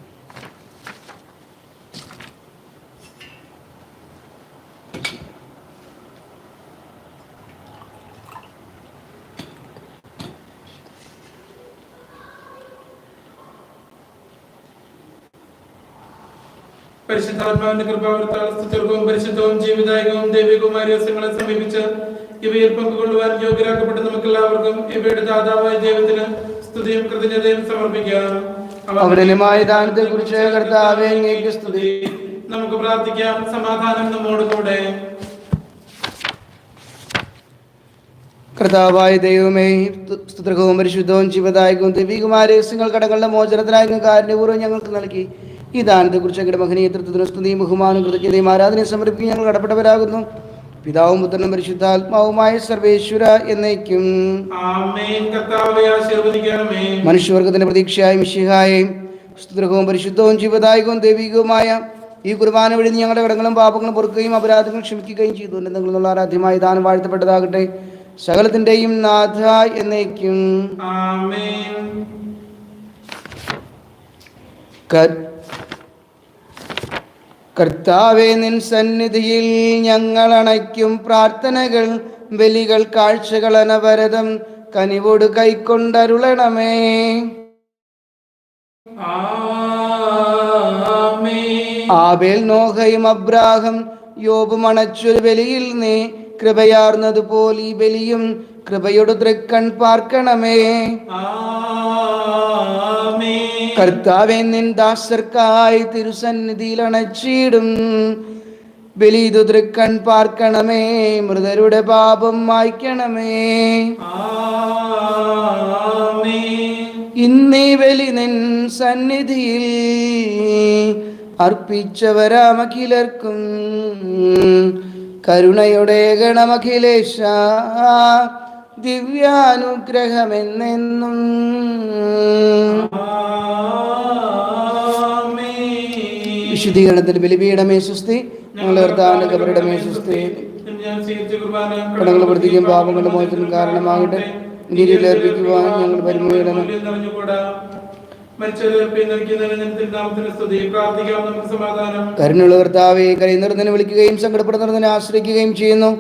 പരിശുദ്ധാത്മാവിന്റെ കൃപാവൃത്താളവും പരിശുദ്ധവും ജീവിതായകവും ദൈവികവുമായ രഹസ്യങ്ങളെ സമീപിച്ച് ഇവയിൽ പങ്കുകൊള്ളുവാൻ യോഗ്യരാക്കപ്പെട്ട നമുക്ക് എല്ലാവർക്കും ഇവയുടെ ദാതാവായ ദൈവത്തിന് സ്തുതിയും കൃതജ്ഞതയും സമർപ്പിക്കാം. അവനുമായ ദാനത്തെ കുറിച്ച് കർത്താവേ, അങ്ങേക്ക് സ്തുതി. നമുക്ക് പ്രാർത്ഥിക്കാം. സമാധാനം നമ്മോട് കൂടെ. കർത്താവായ ദൈവമേ, സ്തുതികവും പരിശുദ്ധവും ജീവദായകവും ദൈവികമായ രഹസ്യങ്ങൾ കടങ്ങളുടെ മോചനത്തിനായി കാരുണ്യപൂർവ്വം ഞങ്ങൾക്ക് നൽകി. ഈ ദാനത്തെക്കുറിച്ച് അങ്ങയുടെ മഹനീയത്വത്തിന് സ്തുതിയും ബഹുമാനും കൃതജ്ഞതയും ആരാധനയും സമർപ്പിക്കാൻ ഞങ്ങൾ കടപ്പെട്ടവരാകുന്നു. പിതാവും പുത്രനും പരിശുദ്ധാത്മാവുമായ സർവേശ്വര എന്നേക്കും ആമേൻ. കർത്താവേ, ആശീർവദിക്കണമേ. മനുഷ്യവർഗത്തിന്റെ പ്രതീക്ഷയായ മിശിഹായെയും സ്തുതികവും പരിശുദ്ധവും ജീവദായകവും ദൈവികവുമായ ഈ കുർബാന വഴി ഞങ്ങളുടെ കടങ്ങളും പാപങ്ങളും പൊറുക്കുകയും അപരാധങ്ങൾ ക്ഷമിക്കുകയും ചെയ്തു. എന്നുള്ള ആരാധ്യമായ ദാനം വാഴ്ത്തപ്പെട്ടതാകട്ടെ. സകലത്തിന്റെയും നാഥ എന്നേക്കും ആമേൻ. കർത്താവേ, നിൻ സന്നിധിയിൽ ഞങ്ങൾ അണയ്ക്കും പ്രാർത്ഥനകൾ, ബലികൾ, കാഴ്ചകൾ അനവരതം കനിവോട് കൈക്കൊണ്ടരുളണമേ. ആബേൽ, നോഹയും അബ്രാഹം യോബും അണച്ചൊരു ബലിയിൽ നീ കൃപയാർന്നതുപോലെ ഈ ബലിയും കൃപയോട് തൃക്കൺ പാർക്കണമേ. കർത്താവേ, നിൻ ദാസർക്കായി തിരുസന്നിധിയിൽ അണച്ചിടും ബലിതു തൃക്കൺ പാർക്കണമേ. മൃതരുടെ പാപം മായ്ക്കണമേ. ഇന്നീ ബലി നിൻ സന്നിധിയിൽ അർപ്പിച്ചവരാമഖിലർക്കും കരുണയുടെ ഗണമഖിലേശ ദിവ്യാനുഗ്രഹമെന്നെന്നും. വിശുദ്ധീകരണത്തിന്റെ ബലിപീഠമേ സുസ്തി. ഞങ്ങളുടെ കർത്താവിന്റെ കബറിടമേ സുസ്തി. കടങ്ങൾ പ്രവർത്തിക്കും പാപങ്ങളുടെ മോചനത്തിന് കാരണമാകട്ടെ. നീതിയിൽ അർപ്പിക്കുവാൻ ഞങ്ങൾ പരിമേടണം. കരുണയുള്ള കർത്താവേ, കരയുന്നവരെ വിളിക്കുകയും സങ്കടപ്പെടുന്നവരെ ആശ്രയിക്കുകയും ചെയ്യുന്നു.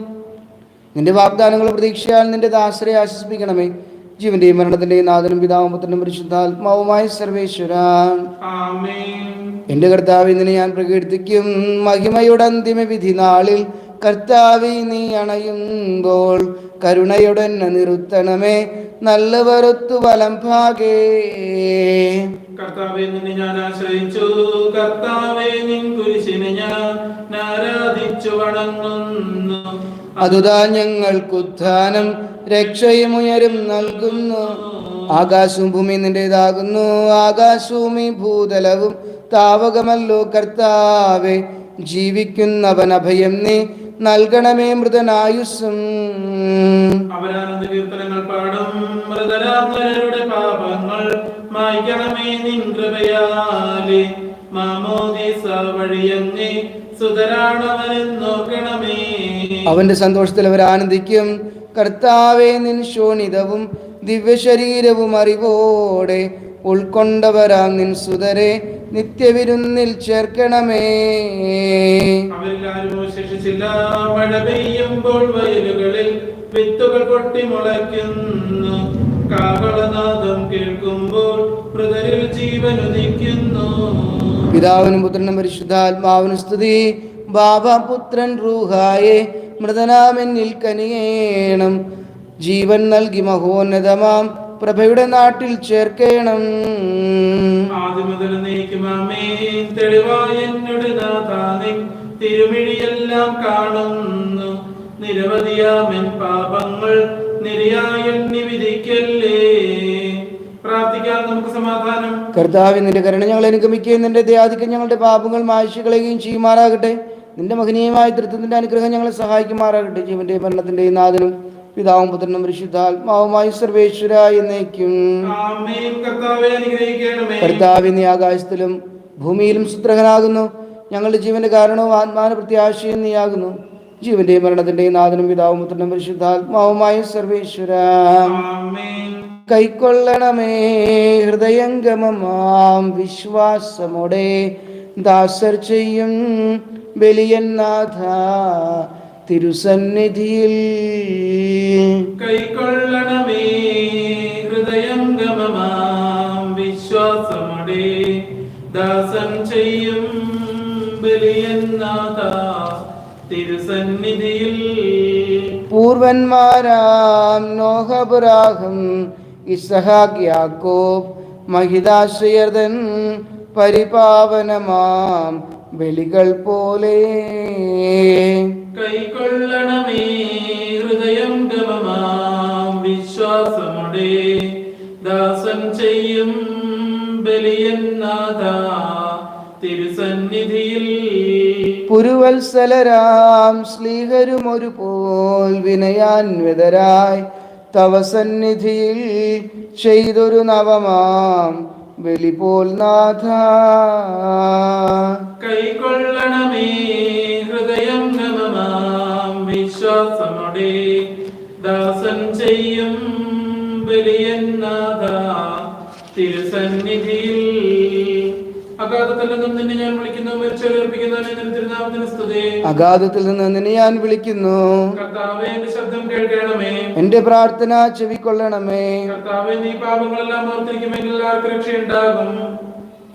നിന്റെ വാഗ്ദാനങ്ങൾ പ്രതീക്ഷയാൽ നിന്റെ ദാസരെ ആശ്വസിപ്പിക്കണമേ. ജീവന്റെയും മരണത്തിന്റെയും നാഥനും പിതാവും പുത്രനും പരിശുദ്ധാത്മാവുമായ സർവേശ്വര. എന്റെ കർത്താവേ, നിന്നെ ഞാൻ പ്രകീർത്തിക്കും മഹിമയുടെ അന്തിമ വിധി നാളിൽ. കർത്താവേ, നീ അണയുമ്പോൾ കരുണയുടെ നിർത്തണമേ. നല്ലവരൊത്തു വലം ഭാഗേ. കർത്താവേ, നിന്നെ ഞാൻ ആശ്രയിച്ചു. കർത്താവേ, നിൻ കുരിശിനെ ഞാൻ ആരാധിച്ചു വണങ്ങുന്നു. അതുതാ ഞങ്ങൾക്കുത്ഥാനം രക്ഷയും ഉയരും നൽകുന്നു. ആകാശവും ഭൂമി നിന്റേതാകുന്നു. ആകാശവും ഈ ഭൂതലവും താവകമല്ലോ. കർത്താവേ, ജീവിക്കുന്നവൻ അഭയം നീ നൽകണമേ. മൃതനായുസ്സും അവരാനന്ദ കീർത്തനങ്ങൾ പാടും. മൃതരാമരുടെ പാപങ്ങൾ മായ്ക്കണമേ നിൻ കൃപയാലെ. മാമോദീസ വഴിയങ്ങേ സുതരാണവനെന്നോർക്കണമേ. അവന്റെ സന്തോഷത്തിൽ അവർ ആനന്ദിക്കും. കർത്താവേ, നിൻ ശോണിതവും ദിവ്യശരീരവും അറിവോടെ ഉൾക്കൊണ്ടവരാം നിൻ സുതരെ നിത്യവിരുന്നിൽ ചേർക്കണമേ. അവരെല്ലാരും ശേഷിച്ചില്ല. മഴ പെയ്യുമ്പോൾ വയലുകളിൽ വിത്തുകൾ പൊട്ടി മുളയ്ക്കുന്നു. കാഹളനാദം കേൾക്കുമ്പോൾ മൃതരിൽ ജീവൻ ഉദിക്കുന്നു. പിതാവിനും പുത്രനും പരിശുദ്ധാത്മാവിനും സ്തുതി. ബാബ പുത്രൻ റൂഹായെ മൃതനാമെന്നിൽ കനിയേണം. ജീവൻ നൽകി മഹോന്നതമാം പ്രഭയുടെ നാട്ടിൽ ചേർക്കേണം. ആദ്യം മുതൽ നീക്കും ആമേൻ. തെളിവായ എന്നോട് നാഥാനിൻ തിരുമിഴിയെല്ലാം കാണുന്നു. നിരവധിയാമെൻ പാപങ്ങൾ നിരയായി എണ്ണി വിധിക്കല്ലേ. പ്രാർത്ഥിക്കാം നമുക്ക് സമാധാനം. കർത്താവേ, നിന്റെ കരുണ ഞങ്ങളെ അനുഗമിക്കുകയും നിന്റെ ദയാധിക്യം ഞങ്ങളുടെ പാപങ്ങൾ മായ്ച്ചു കളയുകയും ചെയ്യുമാറാകട്ടെ. നിന്റെ മഹനീയമായ തൃത്വത്തിന്റെ അനുഗ്രഹം ഞങ്ങളെ സഹായിക്കുമാറാകട്ടെ. ജീവന്റെ മരണത്തിന്റെയും നാഥനും പിതാവും പുത്രനും പരിശുദ്ധാത്മാവുമായി സർവേശ്വര എന്നേക്കും. ആമേൻ. കർത്താവേ, അനുഗ്രഹിക്കണമേ. കർത്താവേ, നീ ആകാശത്തിലും ഭൂമിയിലും സുത്രഹനാകുന്നു. ഞങ്ങളുടെ ജീവന്റെ കാരണവും ആത്മാന പ്രത്യാശയും നീയാകുന്നു. ജീവന്റെയും മരണത്തിന്റെയും നാഥനും പിതാവും പുത്രനും പരിശുദ്ധാത്മാവുമായ സർവേശ്വര. ആമേൻ. കൈക്കൊള്ളണമേ ഹൃദയംഗമമാം വിശ്വാസമോടെ ദാസർ ചെയ്യും ബലിയന്നാഥ തിരുസന്നിധിയിൽ. കൈക്കൊള്ളണമേ ഹൃദയംഗമമാം വിശ്വാസമോടെ ദാസൻ ചെയ്യും ബലിയന്നാഥ തിരുസന്നിധിയിൽ. പൂർവന്മാരാം നോഹ, അബ്രാഹം, ഇസ്ഹാക്ക്, യാക്കോബ്, മഹിതാശ്രയർതൻ പരിപാവനമാം ബലികൾ പോലെ കൈക്കൊള്ളണമേ ഹൃദയംഗമമാം വിശ്വാസമോടെ ദാസൻ ചെയ്യും ബലിയന്നാഥ തിരുസന്നിധിയിൽ. പുരുവത്സലരാം സ്ലീഹരും ഒരുപോൽ വിനയാന്വിതരായി തവ സന്നിധിയിൽ ചെയ്തൊരു നവമാം ബലി പോൽ നാഥ. കൈക്കൊള്ളണമേ ഹൃദയംഗമമാം വിശ്വാസമോടെ ദാസൻ ചെയ്യും ബലിയന്നാഥ തിരുസന്നിധിയിൽ. അഗാധത്തിൽ നിന്നും നിന്നെ ഞാൻ വിളിക്കുന്നു. തിരുനാമത്തിന് സ്തുതി. അഗാധത്തിൽ നിന്ന് നിന്നെ ഞാൻ വിളിക്കുന്നു. കർത്താവേ, എന്റെ ശബ്ദം കേൾക്കണമേ. എന്റെ പ്രാർത്ഥന ചെവിക്കൊള്ളണമേ. കർത്താവേ, നീ പാപങ്ങളെല്ലാം ഓർത്തിരിക്കുമെങ്കിൽ ആർക്ക് രക്ഷയുണ്ടാകും?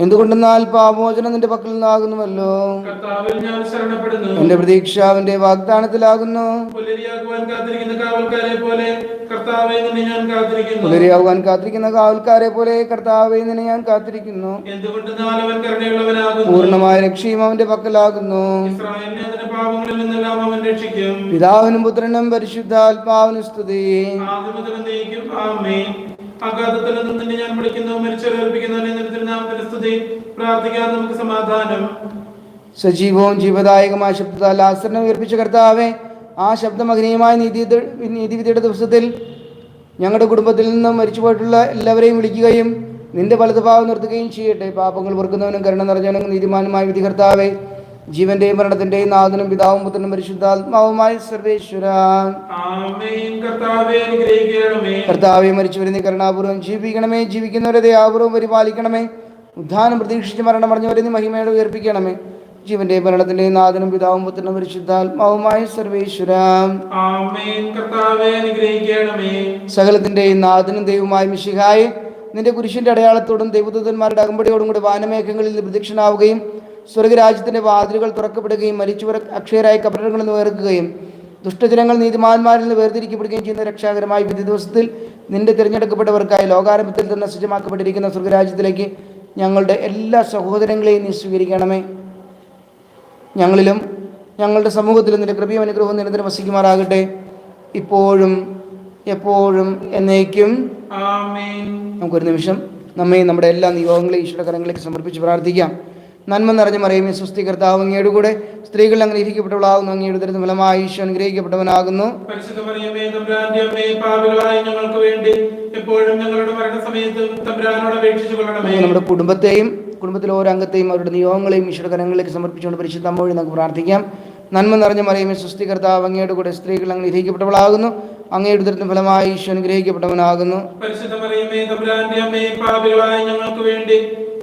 എന്തുകൊണ്ടെന്നാൽ പാപമോചനം നിന്റെ പക്കൽ നിന്നാകുന്നുവല്ലോ. കർത്താവിൽ ഞാൻ ശരണപ്പെടുന്നു. എന്റെ പ്രതീക്ഷ അവന്റെ വാഗ്ദാനത്തിലാകുന്നു. പുലരിയാകുവാൻ കാത്തിരിക്കുന്ന കാവൽക്കാരെ പോലെ കർത്താവേ, നിന്നെ ഞാൻ കാത്തിരിക്കുന്നു. പുലരിയാകുവാൻ കാത്തിരിക്കുന്ന കാവൽക്കാരെ പോലെ കർത്താവേ, നിന്നെ ഞാൻ കാത്തിരിക്കുന്നു. എന്തുകൊണ്ടെന്നാൽ അവൻ കരുണയുള്ളവനാകുന്നു. പൂർണ്ണമായ രക്ഷയും അവന്റെ പക്കലാകുന്നു. ഇസ്രായേലിനെ അതിന്റെ പാപങ്ങളിൽ നിന്നെല്ലാം അവൻ രക്ഷിക്കും. പിതാവിനും പുത്രനും പരിശുദ്ധാത്മാവിനും സ്തുതി. ആദ്യം മുതൽ എന്നേക്കും. ആമേൻ. അഗാധത്തിൽ നിന്നും നിന്നെ ഞാൻ വിളിക്കുന്നു. മരിച്ചവരേൽപ്പിക്കുന്നവനെ നിന്റെ തിരുനാമത്തിന് സ്തുതി. പ്രാർത്ഥിക്കാൻ നമുക്ക് സമാധാനം. സജീവവും ജീവദായകമായ ശബ്ദത്താൽ ലാസറിനെ ഉയർപ്പിച്ച കർത്താവേ, ആ ശബ്ദമഗ്നീയമായ നീതിവിധിയുടെ ദിവസത്തിൽ ഞങ്ങളുടെ കുടുംബത്തിൽ നിന്നും മരിച്ചുപോയിട്ടുള്ള എല്ലാവരെയും വിളിക്കുകയും നിന്റെ വലതുഭാഗം നിർത്തുകയും ചെയ്യട്ടെ. പാപങ്ങൾ പൊറുക്കുന്നവനും കരുണ നിറഞ്ഞവനും നീതിമാനുമായ വിധി കർത്താവേ, ജീവന്റെയും മരണത്തിന്റെയും നാഥനും പിതാവും പുത്രനും പരിശുദ്ധാത്മാവുമായ സർവേശ്വര. ആമേൻ. കർത്താവേ, അനുഗ്രഹിക്കണമേ. കർത്താവെ, മരിച്ചവരെ നീ കരുണാപൂർവ്വം ജീവിപ്പിക്കണമേ. ജീവിക്കുന്നവരെ ദയാപൂർവ്വം പരിപാലിക്കണമേ. ഉദ്ധാനം പ്രതീക്ഷിച്ച് മരണമടഞ്ഞവരെ നീ മഹിമയോടെ ഉയർപ്പിക്കണമേ. ജീവന്റെയും മരണത്തിന്റെയും നാഥനും പിതാവും പുത്രനും പരിശുദ്ധാത്മാവുമായ സർവേശ്വര. ആമേൻ. കർത്താവേ, അനുഗ്രഹിക്കണമേ. സകലത്തിന്റെയും നാഥനും ദൈവമായ മിശിഹായെ, നിന്റെ കുരിശിന്റെ അടയാളത്തോടും ദൈവദൂതന്മാരുടെ അകമ്പടിയോടും കൂടി വാനമേഘങ്ങളിൽ പ്രത്യക്ഷനാവുകയും സ്വർഗരാജ്യത്തിന്റെ വാതിലുകൾ തുറക്കപ്പെടുകയും മരിച്ചവർ അക്ഷയരായ കബറിടങ്ങളിൽ നിന്ന് വേർക്കുകയും ദുഷ്ടജനങ്ങൾ നീതിമാന്മാരിൽ നിന്ന് വേർതിരിക്കപ്പെടുകയും ചെയ്യുന്ന രക്ഷാകരമായ വിധി ദിവസത്തിൽ നിന്റെ തിരഞ്ഞെടുക്കപ്പെട്ടവർക്കായി ലോകാരംഭത്തിൽ തന്നെ സജ്ജമാക്കപ്പെട്ടിരിക്കുന്ന സ്വർഗരാജ്യത്തിലേക്ക് ഞങ്ങളുടെ എല്ലാ സഹോദരങ്ങളെയും നീ സ്വീകരിക്കണമേ. ഞങ്ങളിലും ഞങ്ങളുടെ സമൂഹത്തിലും നിന്റെ കൃപയും അനുഗ്രഹവും നിരന്തരം വസിക്കുമാറാകട്ടെ, ഇപ്പോഴും എപ്പോഴും എന്നേക്കും. ആമേൻ. നമുക്കൊരു നിമിഷം നമ്മെ നമ്മുടെ എല്ലാ നിയോഗങ്ങളെയും ഈശ്വര കരങ്ങളിലേക്ക് സമർപ്പിച്ച് പ്രാർത്ഥിക്കാം. നന്മ നിറഞ്ഞ മറിയമേ, സ്വസ്തി, കർത്താവ് അങ്ങയുടെ കൂടെ സ്ത്രീകൾ അനുഗ്രഹിക്കപ്പെട്ടവളാകുന്നു. അങ്ങയുടെ ഉദരത്തിൻ ഫലമായി ഈശോ അനുഗ്രഹിക്കപ്പെട്ടവനാകുന്നു. പരിശുദ്ധ മറിയമേ, തമ്പുരാന്റെ അമ്മേ, പാപികളായ ഞങ്ങൾക്ക് വേണ്ടി എപ്പോഴും ഞങ്ങളുടെ മരണസമയത്തും തമ്പുരാനോട് അപേക്ഷിച്ചു കൊള്ളണമേ. നമ്മുടെ കുടുംബത്തിലെ ഓരോ അംഗത്തെയും അവരുടെ നിയോഗങ്ങളെയും ഈശ്വര കരങ്ങളിലേക്ക് സമർപ്പിച്ചുകൊണ്ട് പരിശുദ്ധ അമ്മ വഴി നമുക്ക് പ്രാർത്ഥിക്കാം. നന്മ നിറഞ്ഞ മറിയമേ, സ്വസ്തി, കർത്താവ് അങ്ങയുടെ കൂടെ സ്ത്രീകൾ അനുഗ്രഹിക്കപ്പെട്ടവളാകുന്നു. അങ്ങയുടെ ഉദരത്തിൻ ഫലമായി ഈശോ അനുഗ്രഹിക്കപ്പെട്ടവനാകുന്നു. പരിശുദ്ധ മറിയമേ, തമ്പുരാന്റെ അമ്മേ, പാപികളായ ഞങ്ങൾക്ക് വേണ്ടി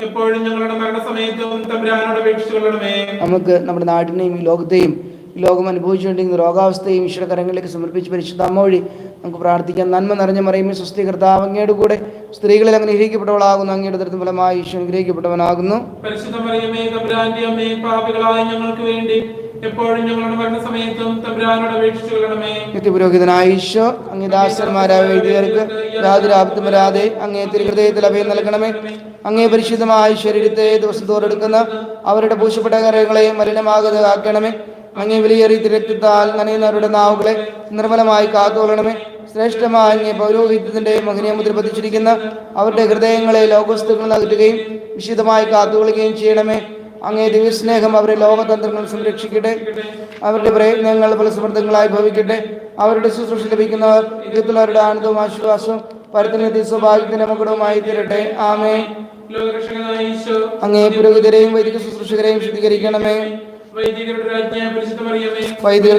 എപ്പോഴും ഞങ്ങളുടെ മരണസമയത്തും തമ്പുരാനോട് അപേക്ഷിച്ചു കൊള്ളണമേ. നമുക്ക് നമ്മുടെ നാടിനെയും ഈ ലോകത്തെയും ഈ ലോകം അനുഭവിച്ചുകൊണ്ടിരിക്കുന്ന രോഗാവസ്ഥയും ഈശ്വര കരങ്ങളിലേക്ക് സമർപ്പിച്ച് പരിശുദ്ധ അമ്മ വഴി നമുക്ക് പ്രാർത്ഥിക്കാം. നന്മ നിറഞ്ഞ മറിയമേ സ്വസ്തി, കർത്താവ് അങ്ങയുടെ കൂടെ സ്ത്രീകളിൽ അങ്ങനെ ഗ്രഹിക്കപ്പെട്ടവളാകുന്നു. അങ്ങയുടെ ഉദരത്തിൻ ഫലമായി ഈശോ അനുഗ്രഹിക്കപ്പെട്ടവനാകുന്നു. പരിശുദ്ധ മറിയമേ തമ്പുരാന്റെ അമ്മേ, പാപികളായ ഞങ്ങൾക്ക് വേണ്ടി എപ്പോഴും ഞങ്ങളുടെ മരണസമയത്തും തമ്പുരാനോട് അപേക്ഷിച്ചുകൊള്ളണമേ. നിത്യപുരോഹിതനായ ഈശോ അങ്ങേ ദാസന്മാരായ വൈദികർക്ക് യാതൊരു ആപത്തും വരാതെ അങ്ങേ തിരുഹൃദയത്തിൽ അഭയം നൽകണമേ. അങ്ങേ പരിശുദ്ധമായ ശരീരത്തെ ദിവസം തോറെടുക്കുന്ന അവരുടെ പൂശപ്പെട്ട കരങ്ങളെയും മലിനമാകാതെ ആക്കണമേ. അങ്ങേ വിലയേറിയ രക്തത്താൽ നനയുന്നവരുടെ നാവുകളെ നിർമ്മലമായി കാത്തുകൊള്ളണമേ. ശ്രേഷ്ഠമായ അങ്ങേ പൗരോഹിത്യത്തിന്റെ മഹനീയ മുദ്ര പതിച്ചിരിക്കുന്ന അവരുടെ ഹൃദയങ്ങളെ ലോകവസ്തുക്കൾ അകറ്റുകയും വിശുദ്ധമായി കാത്തുകൊള്ളുകയും ചെയ്യണമേ. അങ്ങേ ദിവ്യസ്നേഹം അവരുടെ ലോകതന്ത്രങ്ങൾ സംരക്ഷിക്കട്ടെ. അവരുടെ പ്രയത്നങ്ങൾ ഫലസമൃദ്ധങ്ങളായി ഭവിക്കട്ടെ. അവരുടെ ശുശ്രൂഷ ലഭിക്കുന്നവർ യുദ്ധത്തിലവരുടെ ആനന്ദവും ആശ്വാസവും പരത്തിനെത്തി സൗഭാഗ്യത്തിന്റെ മകുടവുമായി തീരട്ടെ. ആമേൻ. ലോകരക്ഷകനായ ഈശോ അങ്ങേ പുരോഹിതരെയും വൈദിക ശുശ്രൂഷകരെയും ശുദ്ധീകരിക്കണമേ. വൈദികരുടെ രാജ്ഞിയായ പരിശുദ്ധ മറിയമേ, വൈദിക